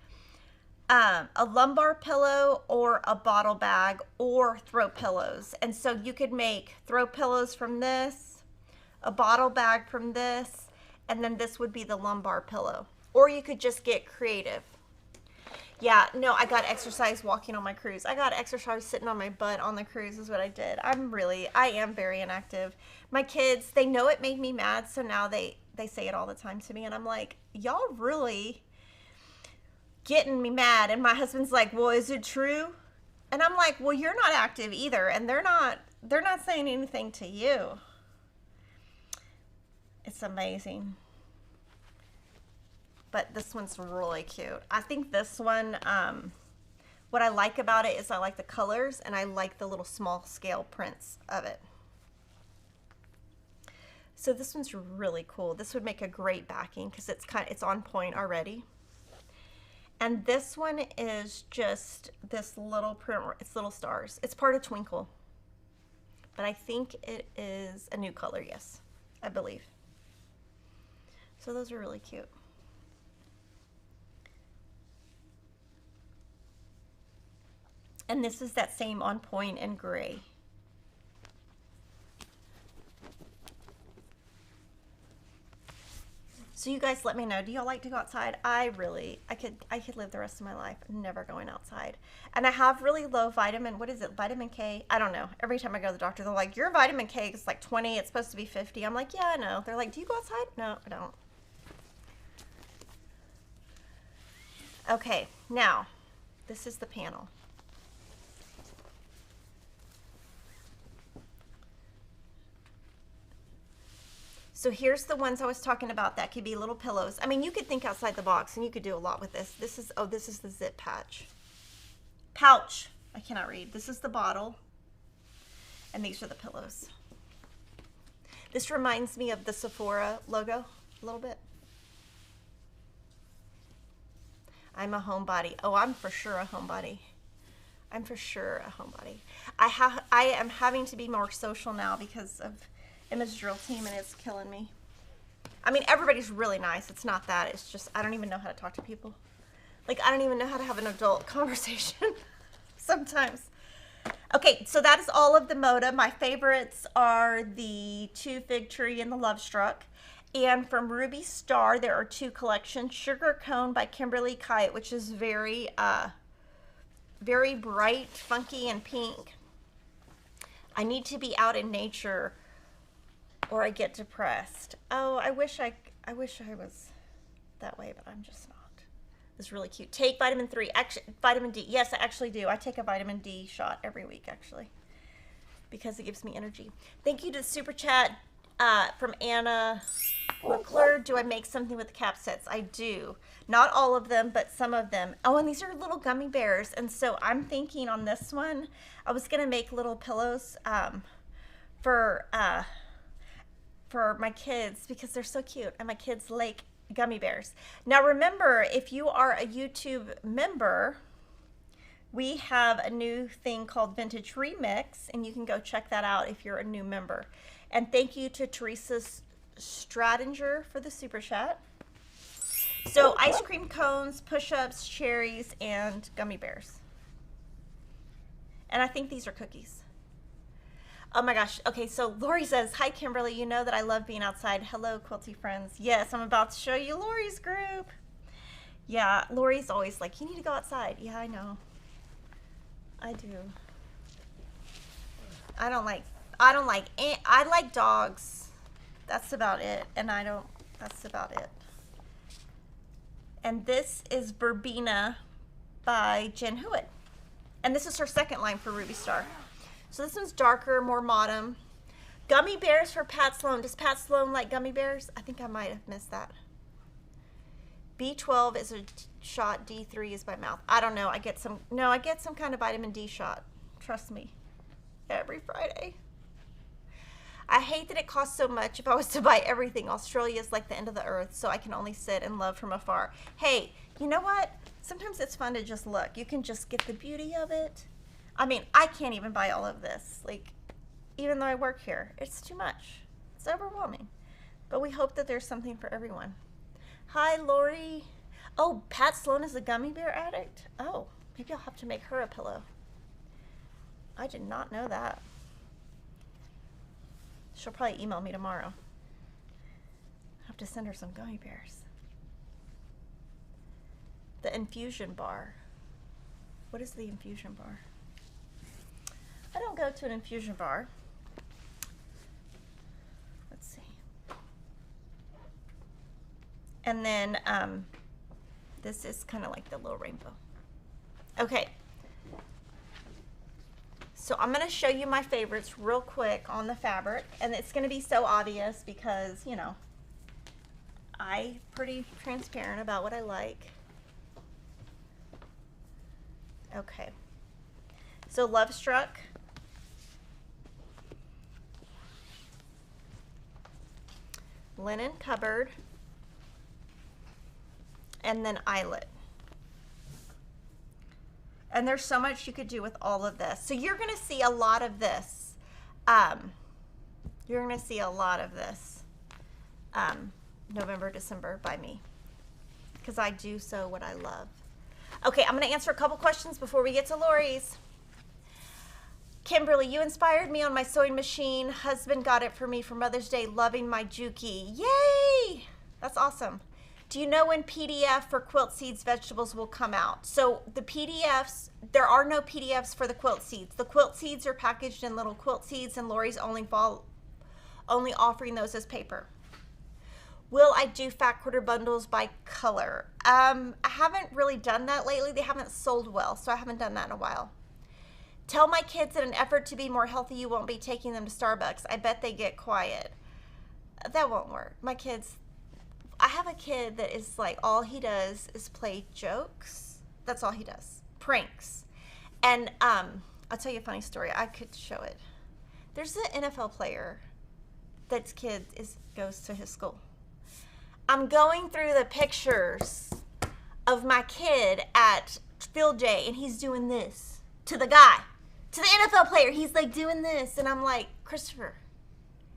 a lumbar pillow or a bottle bag or throw pillows. And so you could make throw pillows from this, a bottle bag from this, and then this would be the lumbar pillow. Or you could just get creative. Yeah, no, I got exercise walking on my cruise. I got exercise sitting on my butt on the cruise is what I did. I am very inactive. My kids, they know it made me mad, so now they say it all the time to me, and I'm like, y'all really getting me mad. And my husband's like, well, is it true? And I'm like, well, you're not active either, and they're not saying anything to you. It's amazing. But this one's really cute. I think this one, what I like about it is I like the colors, and I like the little small scale prints of it. So this one's really cool. This would make a great backing because it's on point already. And this one is just this little print. It's little stars. It's part of Twinkle, but I think it is a new color. Yes, I believe. So those are really cute. And this is that same on point and gray. So you guys let me know, do y'all like to go outside? I could live the rest of my life never going outside. And I have really low vitamin K? I don't know. Every time I go to the doctor, they're like, your vitamin K is like 20, it's supposed to be 50. I'm like, yeah, I know. They're like, do you go outside? No, I don't. Okay, now, this is the panel. So here's the ones I was talking about that could be little pillows. I mean, you could think outside the box and you could do a lot with this. This is the zip pouch. I cannot read. This is the bottle. And these are the pillows. This reminds me of the Sephora logo a little bit. I'm a homebody. Oh, I'm for sure a homebody. I'm for sure a homebody. I am having to be more social now because of Emma's drill team, and it's killing me. I mean, everybody's really nice. It's not that. It's just I don't even know how to talk to people. Like, I don't even know how to have an adult conversation sometimes. Okay, so that is all of the Moda. My favorites are the 2 Fig Tree and the Lovestruck. And from Ruby Star, there are 2 collections. Sugar Cone by Kimberly Kite, which is very, very bright, funky, and pink. I need to be out in nature or I get depressed. Oh, I wish I was that way, but I'm just not. It's really cute. Take vitamin 3. Actually, vitamin D. Yes, I actually do. I take a vitamin D shot every week, actually, because it gives me energy. Thank you to the super chat from Anna Brookler. Do I make something with the cap sets? I do. Not all of them, but some of them. Oh, and these are little gummy bears. And so I'm thinking on this one, I was going to make little pillows for my kids because they're so cute. And my kids like gummy bears. Now remember, if you are a YouTube member, we have a new thing called Vintage Remix, and you can go check that out if you're a new member. And thank you to Teresa Stradinger for the super chat. So ice cream cones, push-ups, cherries, and gummy bears. And I think these are cookies. Oh my gosh. Okay, so Lori says, hi Kimberly, you know that I love being outside. Hello, quilty friends. Yes, I'm about to show you Lori's group. Yeah, Lori's always like, you need to go outside. Yeah, I know. I do. I like dogs. That's about it. And that's about it. And this is Verbena by Jen Hewitt. And this is her second line for Ruby Star. So this one's darker, more modern. Gummy bears for Pat Sloan. Does Pat Sloan like gummy bears? I think I might have missed that. B12 is a shot. D3 is by mouth. I don't know. I get some kind of vitamin D shot. Trust me. Every Friday. I hate that it costs so much. If I was to buy everything, Australia is like the end of the earth, so I can only sit and love from afar. Hey, you know what? Sometimes it's fun to just look. You can just get the beauty of it. I mean, I can't even buy all of this. Like, even though I work here, it's too much. It's overwhelming. But we hope that there's something for everyone. Hi, Lori. Oh, Pat Sloan is a gummy bear addict? Oh, maybe I'll have to make her a pillow. I did not know that. She'll probably email me tomorrow. I have to send her some gummy bears. The infusion bar. What is the infusion bar? I don't go to an infusion bar. Let's see. And then this is kind of like the little rainbow. Okay. So I'm going to show you my favorites real quick on the fabric. And it's going to be so obvious because, you know, I'm pretty transparent about what I like. Okay. So Lovestruck. Linen Cupboard. And then Eyelet. And there's so much you could do with all of this. So you're going to see a lot of this. You're going to see a lot of this November, December by me. Because I do so what I love. Okay, I'm going to answer a couple questions before we get to Lori's. Kimberly, you inspired me on my sewing machine. Husband got it for me for Mother's Day. Loving my Juki. Yay! That's awesome. Do you know when PDF for Quilt Seeds vegetables will come out? So the PDFs, there are no PDFs for the Quilt Seeds. The Quilt Seeds are packaged in little Quilt Seeds, and Lori's only offering those as paper. Will I do fat quarter bundles by color? I haven't really done that lately. They haven't sold well, so I haven't done that in a while. Tell my kids in an effort to be more healthy you won't be taking them to Starbucks. I bet they get quiet. That won't work. My kids, I have a kid that is like, all he does is play jokes. That's all he does. Pranks. And I'll tell you a funny story. I could show it. There's an NFL player that's kid goes to his school. I'm going through the pictures of my kid at field day, and he's doing this to the guy, to the NFL player. He's like doing this, and I'm like, Christopher.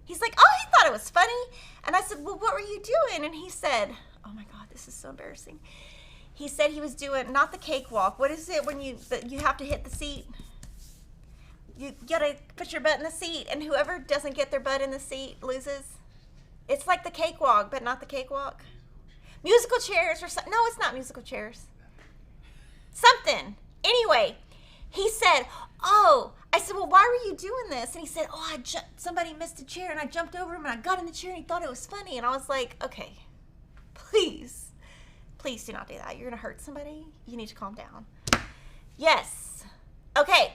He's like, oh, he thought it was funny. And I said, well, what were you doing? And he said, oh my God, this is so embarrassing. He said he was doing, not the cakewalk. What is it when you have to hit the seat? You gotta put your butt in the seat, and whoever doesn't get their butt in the seat loses. It's like the cakewalk, but not the cakewalk. Musical chairs or something. No, it's not musical chairs. Something. Anyway, he said, oh, I said, well, why were you doing this? And he said, oh, somebody missed a chair and I jumped over him and I got in the chair and he thought it was funny. And I was like, okay, please do not do that. You're going to hurt somebody. You need to calm down. Yes. Okay.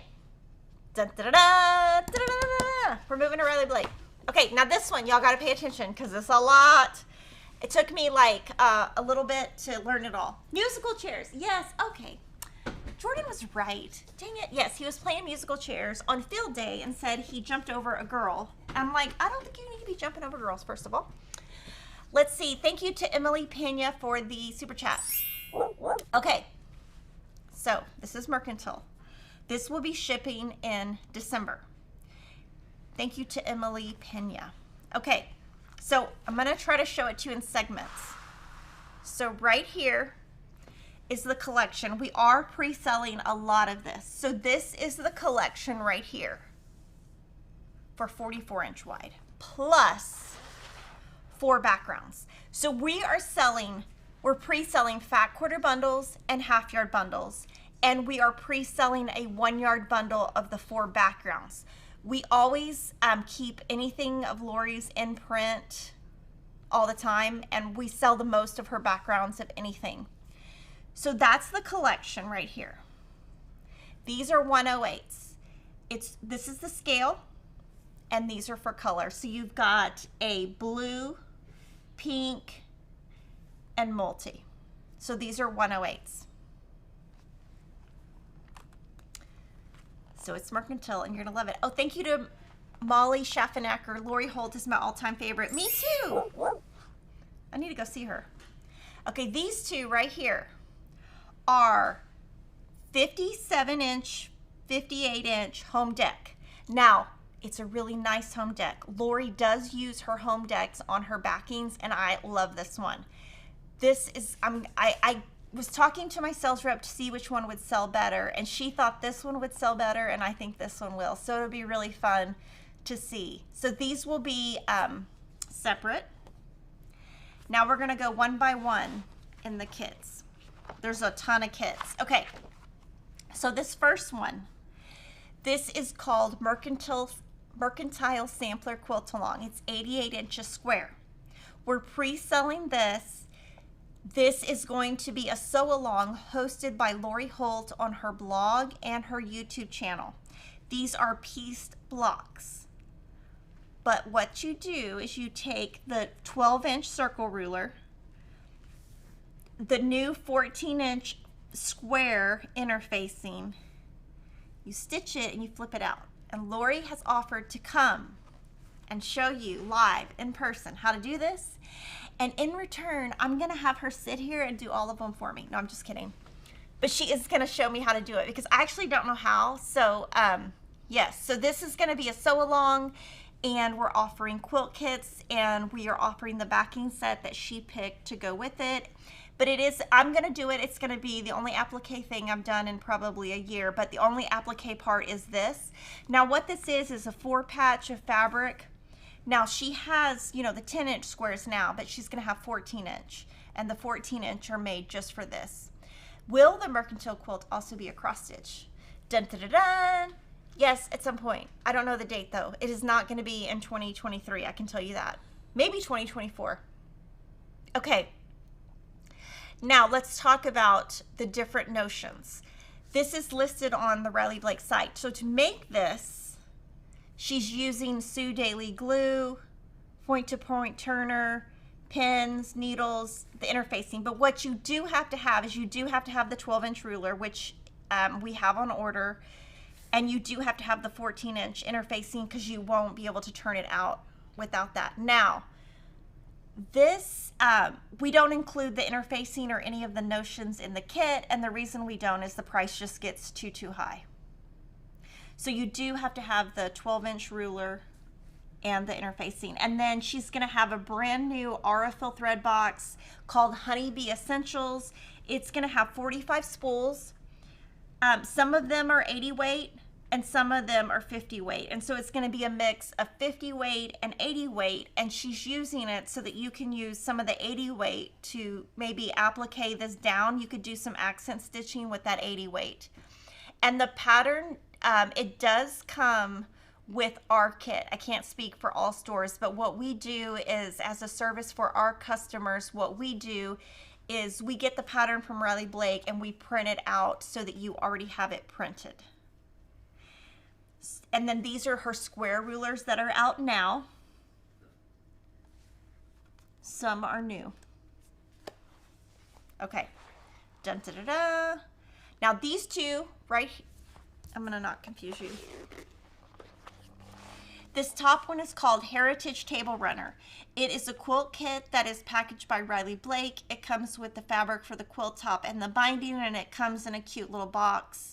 Dun, dun, dun, dun, dun, dun, dun, dun. We're moving to Riley Blake. Okay, now this one, y'all got to pay attention because it's a lot. It took me like a little bit to learn it all. Musical chairs. Yes. Okay. Jordan was right. Dang it. Yes, he was playing musical chairs on field day and said he jumped over a girl. I'm like, I don't think you need to be jumping over girls, first of all. Let's see. Thank you to Emily Pena for the super chat. Okay. So this is Mercantile. This will be shipping in December. Thank you to Emily Pena. Okay. So I'm going to try to show it to you in segments. So right here is the collection. We are pre-selling a lot of this. So this is the collection right here for 44 inch wide plus 4 backgrounds. So we're pre-selling fat quarter bundles and half yard bundles, and we are pre-selling a 1 yard bundle of the 4 backgrounds. We always keep anything of Lori's in print all the time, and we sell the most of her backgrounds of anything. So that's the collection right here. These are 108s. This is the scale, and these are for color. So you've got a blue, pink, and multi. So these are 108s. So it's Mercantile, and you're gonna love it. Oh, thank you to Molly Schaffenacker. Lori Holt is my all-time favorite. Me too. I need to go see her. Okay, these two right here are 57 inch, 58 inch home deck. Now, it's a really nice home deck. Lori does use her home decks on her backings, and I love this one. This is, I was talking to my sales rep to see which one would sell better, and she thought this one would sell better, and I think this one will. So it'll be really fun to see. So these will be separate. Now we're gonna go one by one in the kits. There's a ton of kits. Okay, so this first one, this is called Mercantile Sampler Quilt Along. It's 88 inches square. We're pre-selling this. This is going to be a sew along hosted by Lori Holt on her blog and her YouTube channel. These are pieced blocks. But what you do is you take the 12-inch circle ruler, the new 14-inch square interfacing, you stitch it and you flip it out. And Lori has offered to come and show you live in person how to do this. And in return, I'm gonna have her sit here and do all of them for me. No, I'm just kidding. But she is gonna show me how to do it because I actually don't know how. So yes, so this is gonna be a sew along, and we're offering quilt kits, and we are offering the backing set that she picked to go with it. But it is, I'm gonna do it. It's gonna be the only applique thing I've done in probably a year, but the only applique part is this. Now what this is a 4 patch of fabric. Now she has, you know, the 10-inch squares now, but she's gonna have 14-inch, and the 14-inch are made just for this. Will the Mercantile quilt also be a cross stitch? Dun, dun, dun, dun. Yes, at some point. I don't know the date though. It is not gonna be in 2023, I can tell you that. Maybe 2024. Okay. Now let's talk about the different notions. This is listed on the Riley Blake site. So to make this, she's using Sue Daily glue, point-to-point turner, pins, needles, the interfacing. But what you do have to have is you do have to have the 12-inch ruler, which we have on order, and you do have to have the 14-inch interfacing because you won't be able to turn it out without that. Now, this, we don't include the interfacing or any of the notions in the kit, and the reason we don't is the price just gets too high. So you do have to have the 12-inch ruler and the interfacing. And then she's gonna have a brand new Aurifil thread box called Honeybee Essentials. It's gonna have 45 spools. Some of them are 80 weight and some of them are 50 weight. And so it's going to be a mix of 50 weight and 80 weight, and she's using it so that you can use some of the 80 weight to maybe applique this down. You could do some accent stitching with that 80 weight. And the pattern, it does come with our kit. I can't speak for all stores, but what we do is, as a service for our customers, what we do is we get the pattern from Riley Blake and we print it out so that you already have it printed. And then these are her square rulers that are out now. Some are new. Okay. Dun, da, da, da. Now these two, right, I'm gonna not confuse you. This top one is called Heritage Table Runner. It is a quilt kit that is packaged by Riley Blake. It comes with the fabric for the quilt top and the binding, and it comes in a cute little box.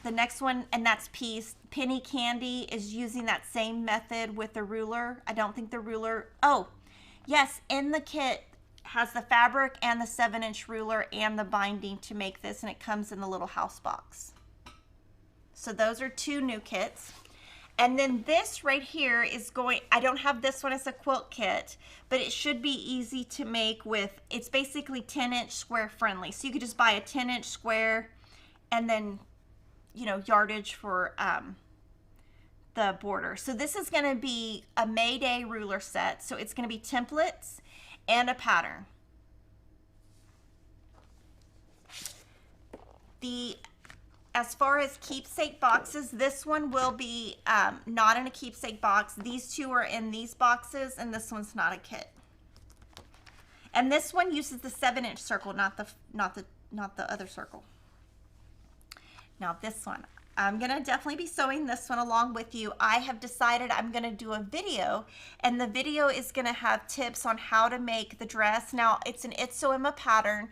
The next one, and that's Peace. Penny Candy is using that same method with the ruler. I don't think the ruler, oh, yes, in the kit has the fabric and the 7-inch ruler and the binding to make this, and it comes in the little house box. So those are two new kits. And then this right here is going, I don't have this one as a quilt kit, but it should be easy to make with, it's basically 10-inch square friendly. So you could just buy a 10-inch square and then, you know, yardage for the border. So this is going to be a Mayday ruler set. So it's going to be templates and a pattern. As far as keepsake boxes, this one will be not in a keepsake box. These two are in these boxes, and this one's not a kit. And this one uses the 7-inch circle, not the other circle. Now this one, I'm gonna definitely be sewing this one along with you. I have decided I'm gonna do a video, and the video is gonna have tips on how to make the dress. Now it's an It's Sew Emma pattern,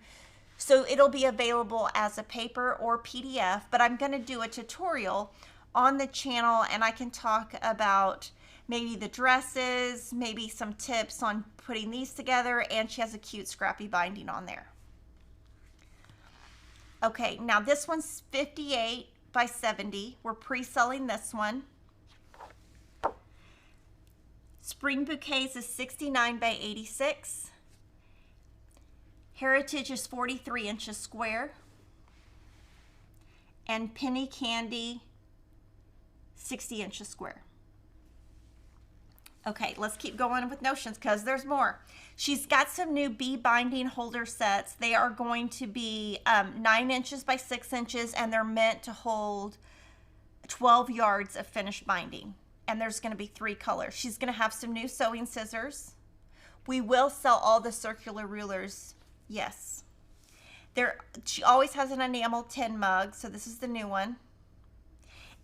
so it'll be available as a paper or PDF, but I'm gonna do a tutorial on the channel, and I can talk about maybe the dresses, maybe some tips on putting these together, and she has a cute scrappy binding on there. Okay, now this one's 58 by 70. We're pre-selling this one. Spring Bouquets is 69 by 86. Heritage is 43 inches square. And Penny Candy, 60 inches square. Okay, let's keep going with notions because there's more. She's got some new bee binding holder sets. They are going to be 9 inches by 6 inches, and they're meant to hold 12 yards of finished binding. And there's going to be 3 colors. She's going to have some new sewing scissors. We will sell all the circular rulers. Yes. She always has an enamel tin mug, so this is the new one.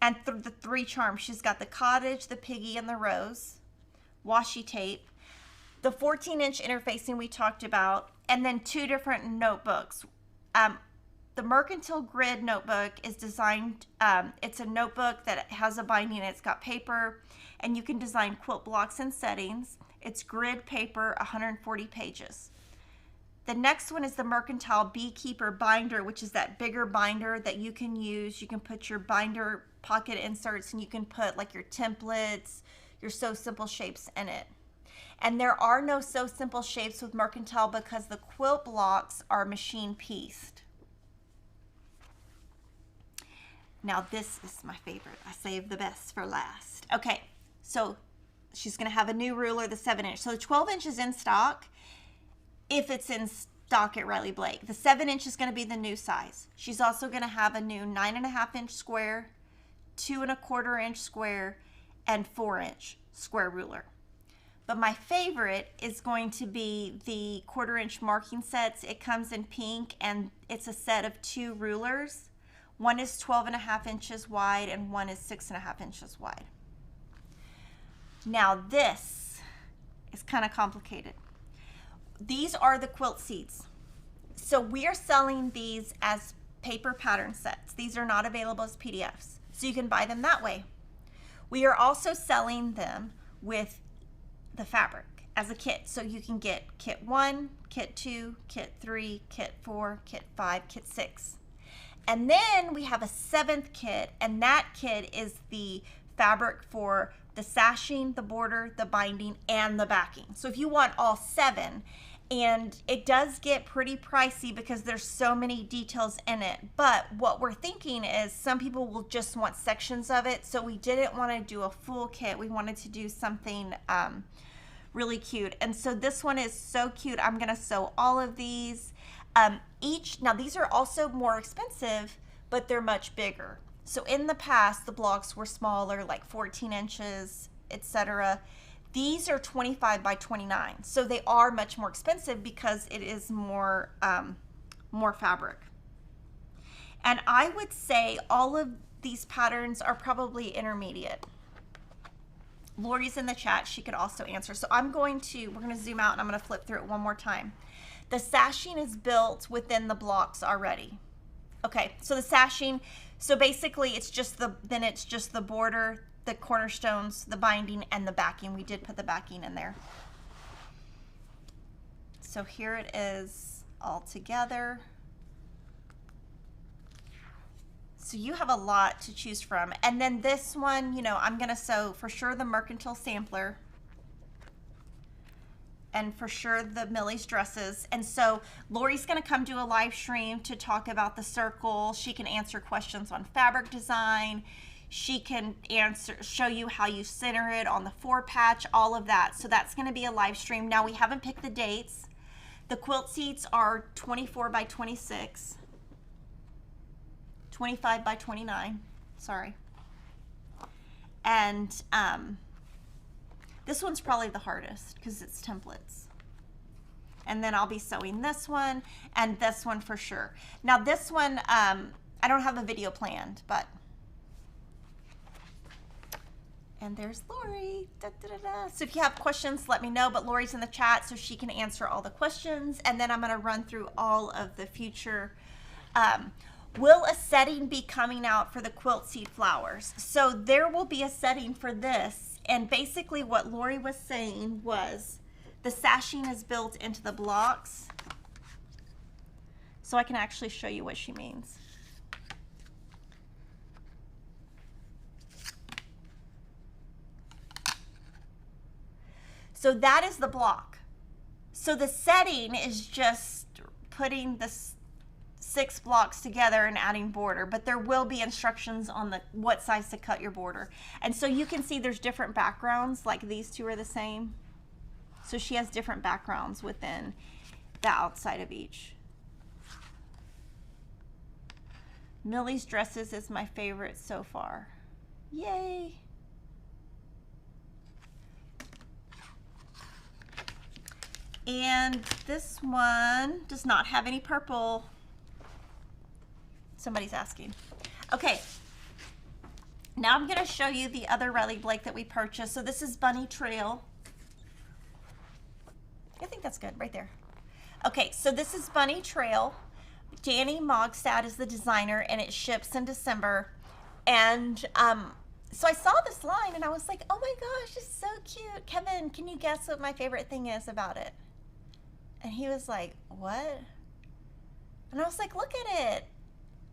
And the 3 charms. She's got the cottage, the piggy, and the rose. Washi tape, the 14-inch interfacing we talked about, and then 2 different notebooks. The Mercantile Grid notebook is designed, it's a notebook that has a binding, it's got paper, and you can design quilt blocks and settings. It's grid paper, 140 pages. The next one is the Mercantile Beekeeper binder, which is that bigger binder that you can use. You can put your binder pocket inserts, and you can put like your templates, your Sew Simple shapes in it. And there are no Sew Simple shapes with Mercantile because the quilt blocks are machine pieced. Now this is my favorite. I saved the best for last. Okay, so she's gonna have a new ruler, the 7-inch. So the 12-inch is in stock if it's in stock at Riley Blake. The 7-inch is gonna be the new size. She's also gonna have a new 9.5-inch square, 2.25-inch square, and 4-inch square ruler. But my favorite is going to be the 1/4-inch marking sets. It comes in pink, and it's a set of 2 rulers. One is 12.5 inches wide and one is 6.5 inches wide. Now this is kind of complicated. These are the Quilt Seeds. So we are selling these as paper pattern sets. These are not available as PDFs, so you can buy them that way. We are also selling them with the fabric as a kit. So you can get kit 1, kit 2, kit 3, kit 4, kit 5, kit 6. And then we have a 7th kit, and that kit is the fabric for the sashing, the border, the binding, and the backing. So if you want all 7, and it does get pretty pricey because there's so many details in it, but what we're thinking is some people will just want sections of it, so we didn't want to do a full kit. We wanted to do something really cute, and so this one is so cute. I'm gonna sew all of these. Now these are also more expensive, but they're much bigger. So in the past, the blocks were smaller, like 14 inches, etc. These are 25 by 29. So they are much more expensive because it is more, more fabric. And I would say all of these patterns are probably intermediate. Lori's in the chat, she could also answer. So we're going to zoom out and I'm going to flip through it one more time. The sashing is built within the blocks already. Okay, so the sashing, so basically it's just the border, the cornerstones, the binding, and the backing. We did put the backing in there. So here it is all together. So you have a lot to choose from. And then this one, you know, I'm gonna sew for sure the Mercantile sampler, and for sure the Millie's dresses. And so Lori's gonna come do a live stream to talk about the circle. She can answer questions on fabric design. She can show you how you center it on the 4-patch, all of that. So that's gonna be a live stream. Now we haven't picked the dates. The quilt seats are 24 by 26, 25 by 29, sorry. And this one's probably the hardest because it's templates. And then I'll be sewing this one and this one for sure. Now this one, I don't have a video planned, but. And there's Lori. Da, da, da, da. So if you have questions, let me know, but Lori's in the chat so she can answer all the questions. And then I'm gonna run through all of the future. Will a setting be coming out for the quilt seed flowers? So there will be a setting for this. And basically what Lori was saying was the sashing is built into the blocks. So I can actually show you what she means. So that is the block. So the setting is just putting the 6 blocks together and adding border, but there will be instructions on what size to cut your border. And so you can see there's different backgrounds, like these two are the same. So she has different backgrounds within the outside of each. Millie's dresses is my favorite so far. Yay! And this one does not have any purple. Somebody's asking. Okay, now I'm gonna show you the other Riley Blake that we purchased. So this is Bunny Trail. I think that's good, right there. Okay, so this is Bunny Trail. Danny Mogstad is the designer and it ships in December. And so I saw this line and I was like, oh my gosh, it's so cute. Kevin, can you guess what my favorite thing is about it? And he was like, what? And I was like, look at it.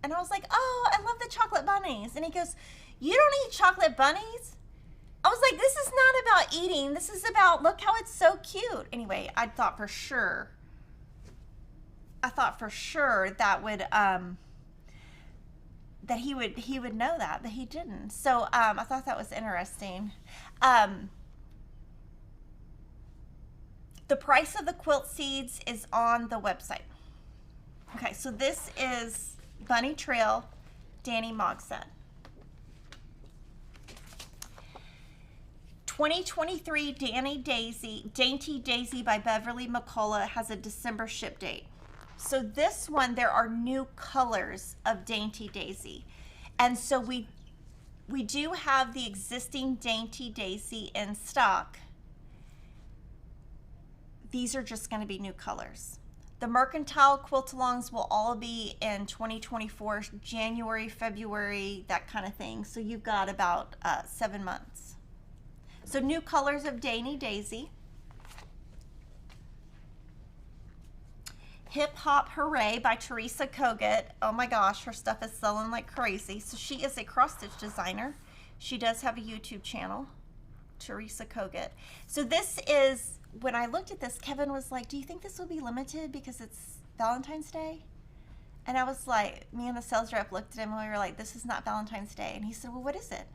And I was like, oh, I love the chocolate bunnies. And he goes, you don't eat chocolate bunnies? I was like, this is not about eating. This is about, look how it's so cute. Anyway, I thought for sure that would, that he would know that, but he didn't. So I thought that was interesting. The price of the quilt seeds is on the website. Okay, so this is Bunny Trail, Danny Mogstad. 2023 Dainty Daisy by Beverly McCullough has a December ship date. So this one, there are new colors of Dainty Daisy. And so we do have the existing Dainty Daisy in stock. These are just going to be new colors. The Mercantile quilt-alongs will all be in 2024, January, February, that kind of thing. So you've got about 7 months. So new colors of Dainty Daisy. Hip Hop Hooray by Teresa Kogut. Oh my gosh, her stuff is selling like crazy. So she is a cross-stitch designer. She does have a YouTube channel, Teresa Kogut. So this is, when I looked at this, Kevin was like, do you think this will be limited because it's Valentine's Day? And I was like, me and the sales rep looked at him and we were like, this is not Valentine's Day. And he said, well, what is it?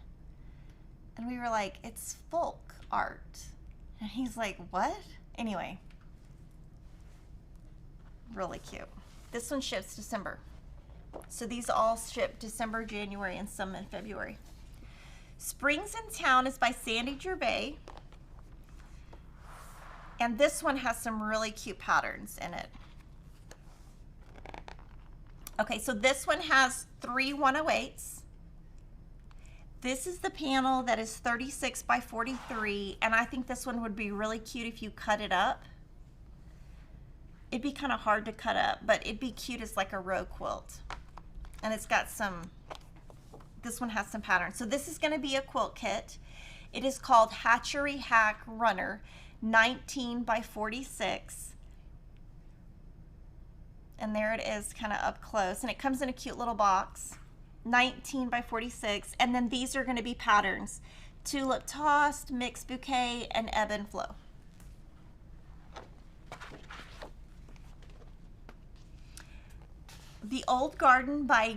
And we were like, it's folk art. And he's like, what? Anyway, really cute. This one ships December. So these all ship December, January, and some in February. Springs in Town is by Sandy Gervais. And this one has some really cute patterns in it. Okay, so this one has 3 108s. This is the panel that is 36 by 43, and I think this one would be really cute if you cut it up. It'd be kind of hard to cut up, but it'd be cute as like a row quilt. And it's got some, this one has some patterns. So this is going to be a quilt kit. It is called Hatchery Hack Runner, 19 by 46. And there it is, kind of up close. And it comes in a cute little box, 19 by 46. And then these are going to be patterns: Tulip Tossed, Mixed Bouquet, and Ebb and Flow. The Old Garden by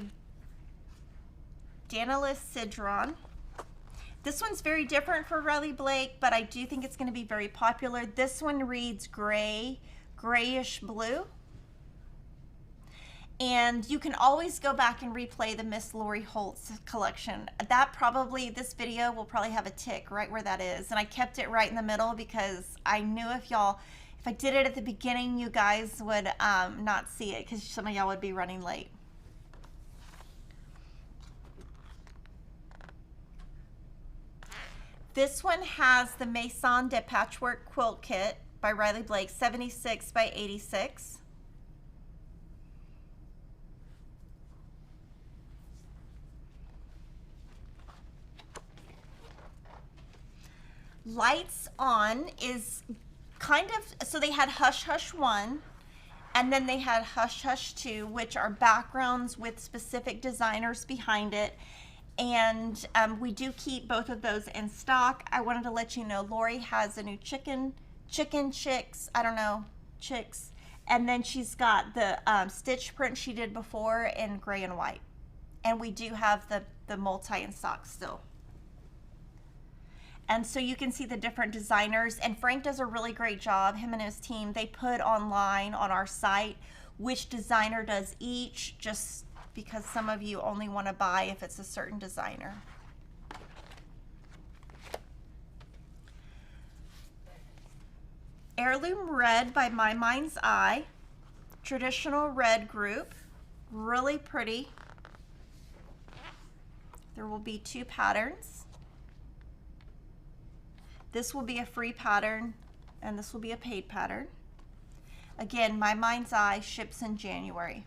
Dinahs Delight. This one's very different for Riley Blake, but I do think it's going to be very popular. This one reads gray, grayish blue. And you can always go back and replay the Miss Lori Holtz collection. That probably, this video will probably have a tick right where that is. And I kept it right in the middle because I knew if I did it at the beginning, you guys would not see it because some of y'all would be running late. This one has the Maison de Patchwork Quilt Kit by Riley Blake, 76 by 86. Lights On is kind of, so they had Hush Hush 1, and then they had Hush Hush 2, which are backgrounds with specific designers behind it. And we do keep both of those in stock. I wanted to let you know Lori has a new chicken chicks, I don't know, chicks. And then she's got the stitch print she did before in gray and white. And we do have the multi in stock still. And so you can see the different designers, and Frank does a really great job, him and his team. They put online on our site which designer does each, just because some of you only want to buy if it's a certain designer. Heirloom Red by My Mind's Eye, traditional red group, really pretty. There will be 2 patterns. This will be a free pattern, and this will be a paid pattern. Again, My Mind's Eye ships in January.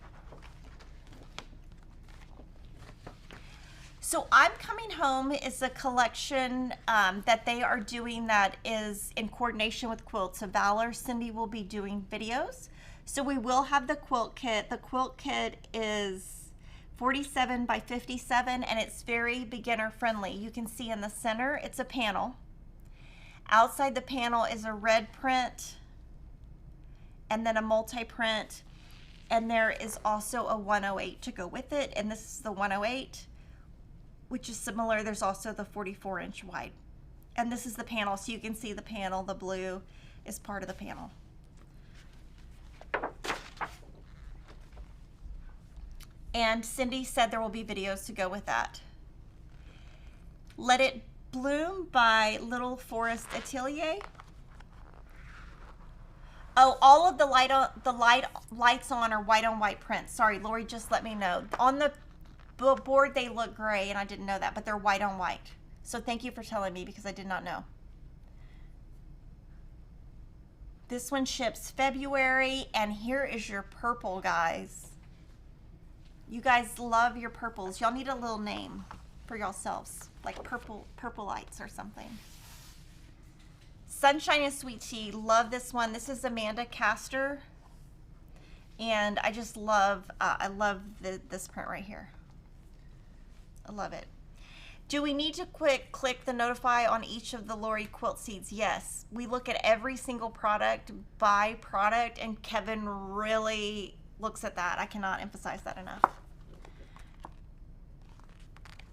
So I'm Coming Home is a collection that they are doing that is in coordination with Quilts of Valor. Cindy will be doing videos. So we will have the quilt kit. The quilt kit is 47 by 57, and it's very beginner friendly. You can see in the center, it's a panel. Outside the panel is a red print and then a multi-print, and there is also a 108 to go with it, and this is the 108, which is similar. There's also the 44-inch wide, and this is the panel, so you can see the panel. The blue is part of the panel. And Cindy said there will be videos to go with that. Let It Bloom by Little Forest Atelier. Oh, all of the lights on are white on white prints. Sorry, Lori just let me know. On the board they look gray, and I didn't know that, but they're white on white. So thank you for telling me because I did not know. This one ships February, and here is your purple, guys. You guys love your purples. Y'all need a little name for yourselves, like purple lights or something. Sunshine and Sweet Tea, love this one. This is Amanda Castor, And I just love, I love this print right here. I love it. Do we need to click the notify on each of the Lori Quilt Seeds? Yes. We look at every single product by product, and Kevin really looks at that. I cannot emphasize that enough.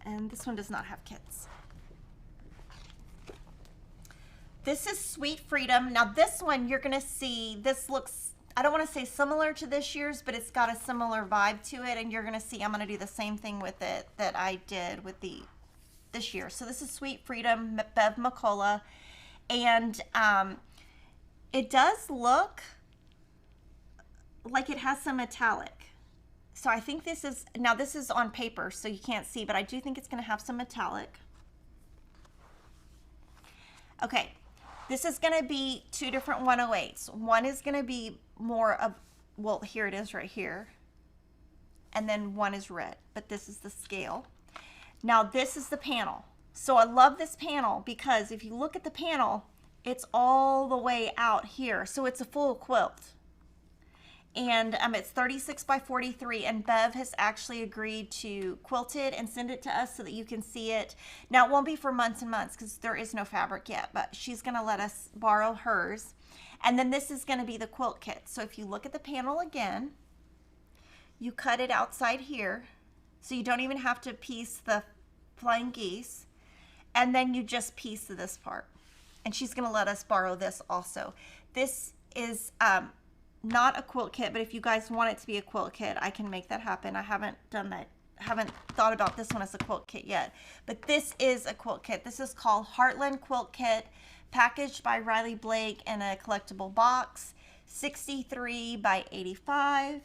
And this one does not have kits. This is Sweet Freedom. Now this one you're gonna see, this looks, I don't wanna say similar to this year's, but it's got a similar vibe to it, and you're gonna see I'm gonna do the same thing with it that I did with this year. So this is Sweet Freedom, Bev McCullough, and it does look like it has some metallic. So I think this is, now this is on paper, so you can't see, but I do think it's gonna have some metallic. Okay, this is gonna be two different 108s. One is gonna be more of, well, here it is right here. And then one is red, but this is the scale. Now this is the panel. So I love this panel because if you look at the panel, it's all the way out here. So it's a full quilt. And it's 36 by 43, and Bev has actually agreed to quilt it and send it to us so that you can see it. Now it won't be for months and months because there is no fabric yet, but she's gonna let us borrow hers. And then this is gonna be the quilt kit. So if you look at the panel again, you cut it outside here. So you don't even have to piece the flying geese. And then you just piece this part. And she's gonna let us borrow this also. This is, not a quilt kit, but if you guys want it to be a quilt kit, I can make that happen. I haven't done that. Haven't thought about this one as a quilt kit yet, but this is a quilt kit. This is called Heartland Quilt Kit, packaged by Riley Blake in a collectible box, 63 by 85.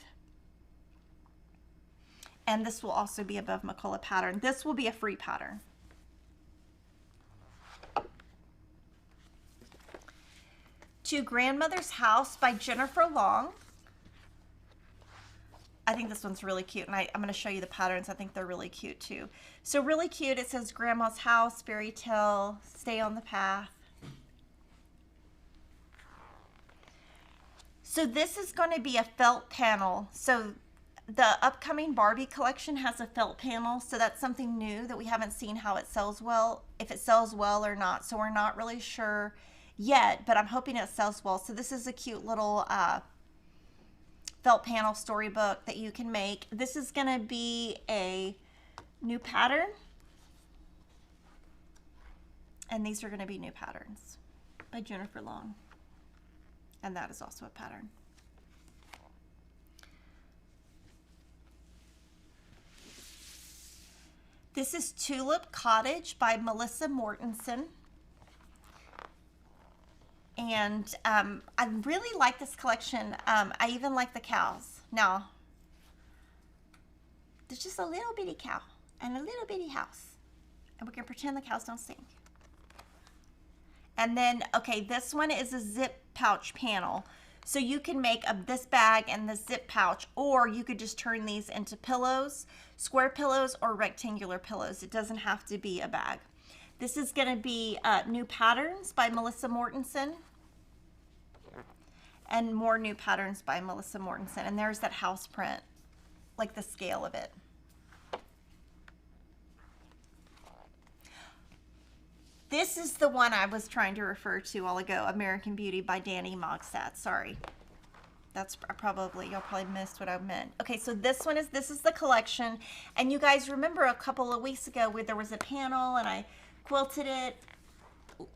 And this will also be a Bev McCullough pattern. This will be a free pattern. To Grandmother's House by Jennifer Long. I think this one's really cute, and I'm going to show you the patterns. I think they're really cute too. So really cute. It says Grandma's House, Fairy Tale, Stay on the Path. So this is going to be a felt panel. So the upcoming Barbie collection has a felt panel, so that's something new that we haven't seen how it sells well, if it sells well or not. So we're not really sure yet, but I'm hoping it sells well. So this is a cute little felt panel storybook that you can make. This is gonna be a new pattern, and these are gonna be new patterns by Jennifer Long, and that is also a pattern. This is Tulip Cottage by Melissa Mortensen. And I really like this collection. I even like the cows. Now, there's just a little bitty cow and a little bitty house. And we can pretend the cows don't stink. And then, okay, this one is a zip pouch panel. So you can make this bag and the zip pouch, or you could just turn these into pillows, square pillows or rectangular pillows. It doesn't have to be a bag. This is gonna be new patterns by Melissa Mortensen. And more new patterns by Melissa Mortensen. And there's that house print, like the scale of it. This is the one I was trying to refer to a while ago, American Beauty by Danny Mogstad. Sorry. That's probably, y'all probably missed what I meant. Okay, so this is the collection. And you guys remember a couple of weeks ago where there was a panel and I quilted it,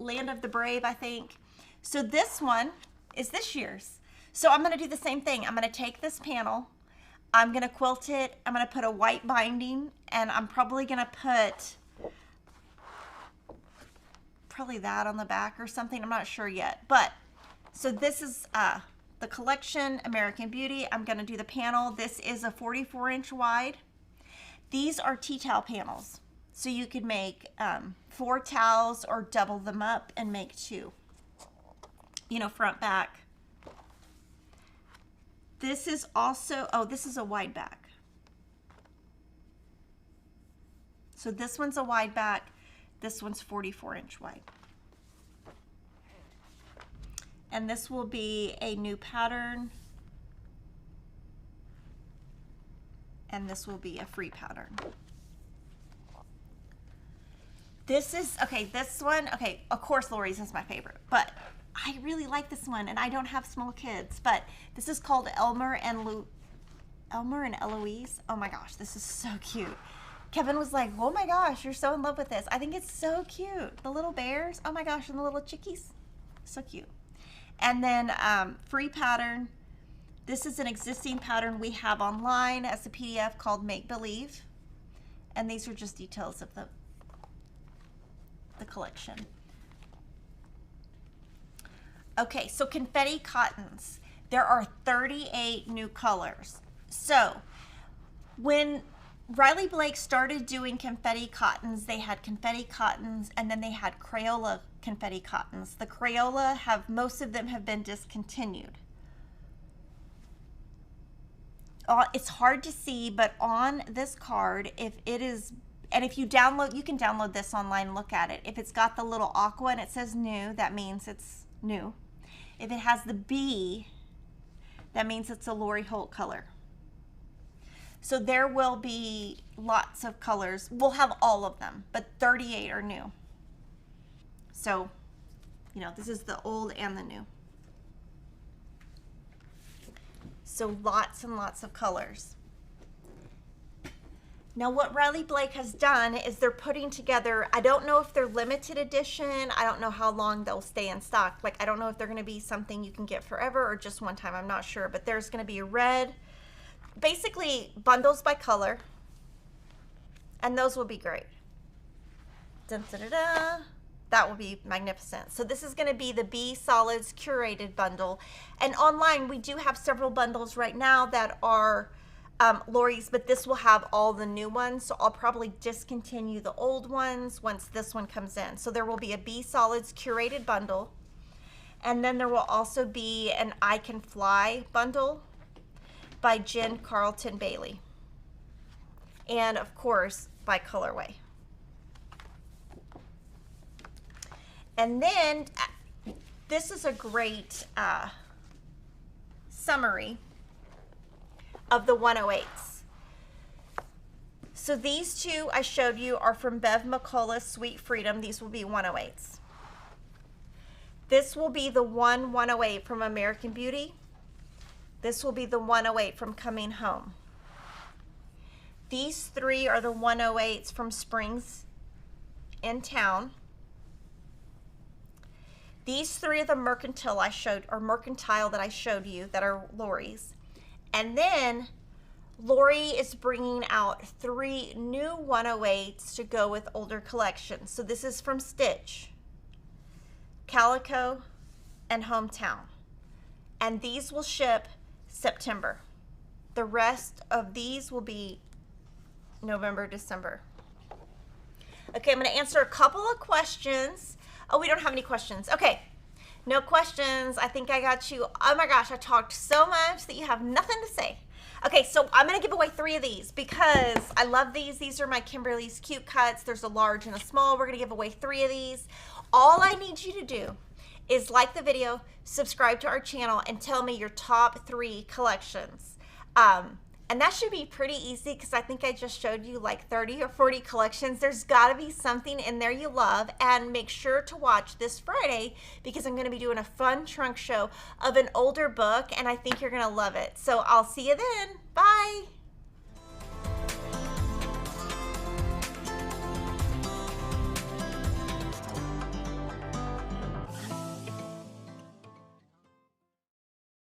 Land of the Brave, I think. So this one is this year's. So I'm gonna do the same thing. I'm gonna take this panel, I'm gonna quilt it, I'm gonna put a white binding, and I'm probably gonna put probably that on the back or something. I'm not sure yet. But so this is the collection, American Beauty. I'm gonna do the panel. This is a 44-inch wide. These are tea towel panels. So you could make 4 towels or double them up and make 2. You know, front, back. This is also, oh, this is a wide back. So this one's a wide back. This one's 44-inch wide. And this will be a new pattern. and this will be a free pattern. This is, okay, this one, okay, of course Lori's is my favorite, but I really like this one, and I don't have small kids, but this is called Elmer and Eloise. Oh my gosh, this is so cute. Kevin was like, oh my gosh, you're so in love with this. I think it's so cute. The little bears, oh my gosh, and the little chickies, so cute. And then free pattern. This is an existing pattern we have online as a PDF called Make Believe. And these are just details of the collection. Okay, so confetti cottons. There are 38 new colors. So when Riley Blake started doing confetti cottons, they had confetti cottons, and then they had Crayola confetti cottons. The Crayola most of them have been discontinued. It's hard to see, but on this card, if it is, and if you download, you can download this online and look at it. If it's got the little aqua and it says new, that means it's new. If it has the B, that means it's a Lori Holt color. So there will be lots of colors. We'll have all of them, but 38 are new. So, you know, this is the old and the new. So lots and lots of colors. Now what Riley Blake has done is they're putting together, I don't know if they're limited edition, I don't know how long they'll stay in stock. Like, I don't know if they're gonna be something you can get forever or just one time, I'm not sure. But there's gonna be a red, basically bundles by color, and those will be great. Dun, da, da, da. That will be magnificent. So this is going to be the B Solids curated bundle, and online we do have several bundles right now that are Lori's, but this will have all the new ones, so I'll probably discontinue the old ones once this one comes in. So there will be a B Solids curated bundle, and then there will also be an I Can Fly bundle by Jen Carlton Bailey, and of course by Colorway. And then this is a great summary of the 108s. So these two I showed you are from Bev McCullough's Sweet Freedom. These will be 108s. This will be the 108 from American Beauty. This will be the 108 from Coming Home. These three are the 108s from Springs in Town. These three are the Mercantile that I showed you that are Lori's. And then Lori is bringing out 3 new 108s to go with older collections. So this is from Stitch, Calico, and Hometown. And these will ship September. The rest of these will be November, December. Okay, I'm going to answer a couple of questions. Oh, we don't have any questions. Okay, no questions. I think I got you. Oh my gosh, I talked so much that you have nothing to say. Okay, so I'm going to give away 3 of these because I love these. These are my Kimberly's Cute Cuts. There's a large and a small. We're going to give away 3 of these. All I need you to do is like the video, subscribe to our channel, and tell me your top 3 collections. And that should be pretty easy because I think I just showed you like 30 or 40 collections. There's got to be something in there you love, and make sure to watch this Friday because I'm going to be doing a fun trunk show of an older book, and I think you're going to love it. So I'll see you then. Bye.